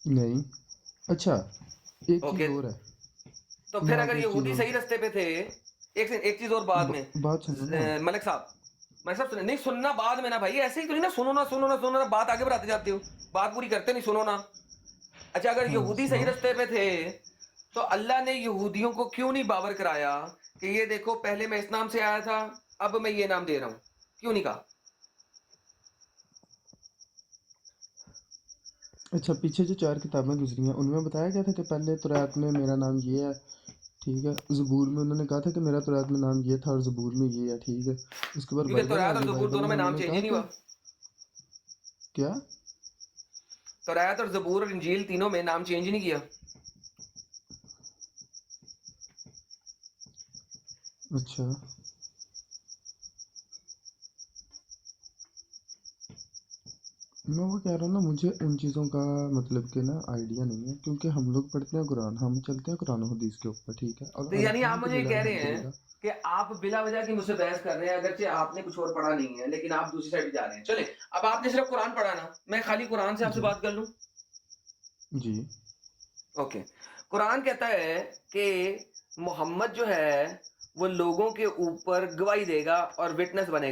नहीं। अच्छा एक ओके, चीज और है, तो मैं फिर अगर आपको एक चीज यहूदी और, सही रास्ते पे थे, एक चीज और बाद में, बात सुनो ना। मलिक साहब सुने नहीं, सुनना बाद में ना भाई, ऐसे ही तो नहीं ना, सुनो ना सुनो ना सुनो ना, बात आगे बढ़ाते जाते हो, बात पूरी करते नहीं, सुनो ना। अच्छा, अगर हाँ यहूदी सही सुनाओ। रास्ते पे थे तो अल्लाह ने यहूदियों को क्यों नहीं बावर कराया कि ये देखो पहले मैं इस नाम से आया था, अब मैं ये नाम दे रहा हूं? क्यों नहीं कहा? अच्छा पीछे जो 4 किताबें गुजरी हैं उनमें बताया गया था कि पहले तौरात में मेरा नाम ये है, ठीक है, ज़बूर में उन्होंने कहा था कि मेरा तौरात में नाम ये था और ज़बूर में ये है, ठीक है। उसके बाद क्योंकि बाइबल आ तौरात और गई, जबूर बाइबल दोनों में में नाम उन्होंने चेंज कहा ही नहीं कि हुआ। क्या। तौरात और जबूर और इंजील तीनों में नाम चेंज ही नहीं किया। अच्छा मैं वो कह रहा हूँ ना, मुझे उन चीज़ों का मतलब कि ना आइडिया नहीं है, क्योंकि हम लोग पढ़ते हैं कुरान, हम चलते हैं कुरान और हदीस के ऊपर, ठीक है, और तो यानी आप मुझे अल्हम्दुलिल्लाह कह रहे हैं अल्हम्दुलिल्लाह। कि आप बिला वजह की मुझसे बहस कर रहे हैं, अगरचे आपने कुछ और पढ़ा नहीं है, लेकिन आप दूसरी साइड जा रहे हैं। चले, अब आपने सिर्फ कुरान पढ़ा ना, मैं खाली कुरान से आपसे जी बात कर लूं? जी ओके, कुरान कहता है कि मोहम्मद जो है वो लोगों के ऊपर गवाही देगा और विटनेस बनेगा।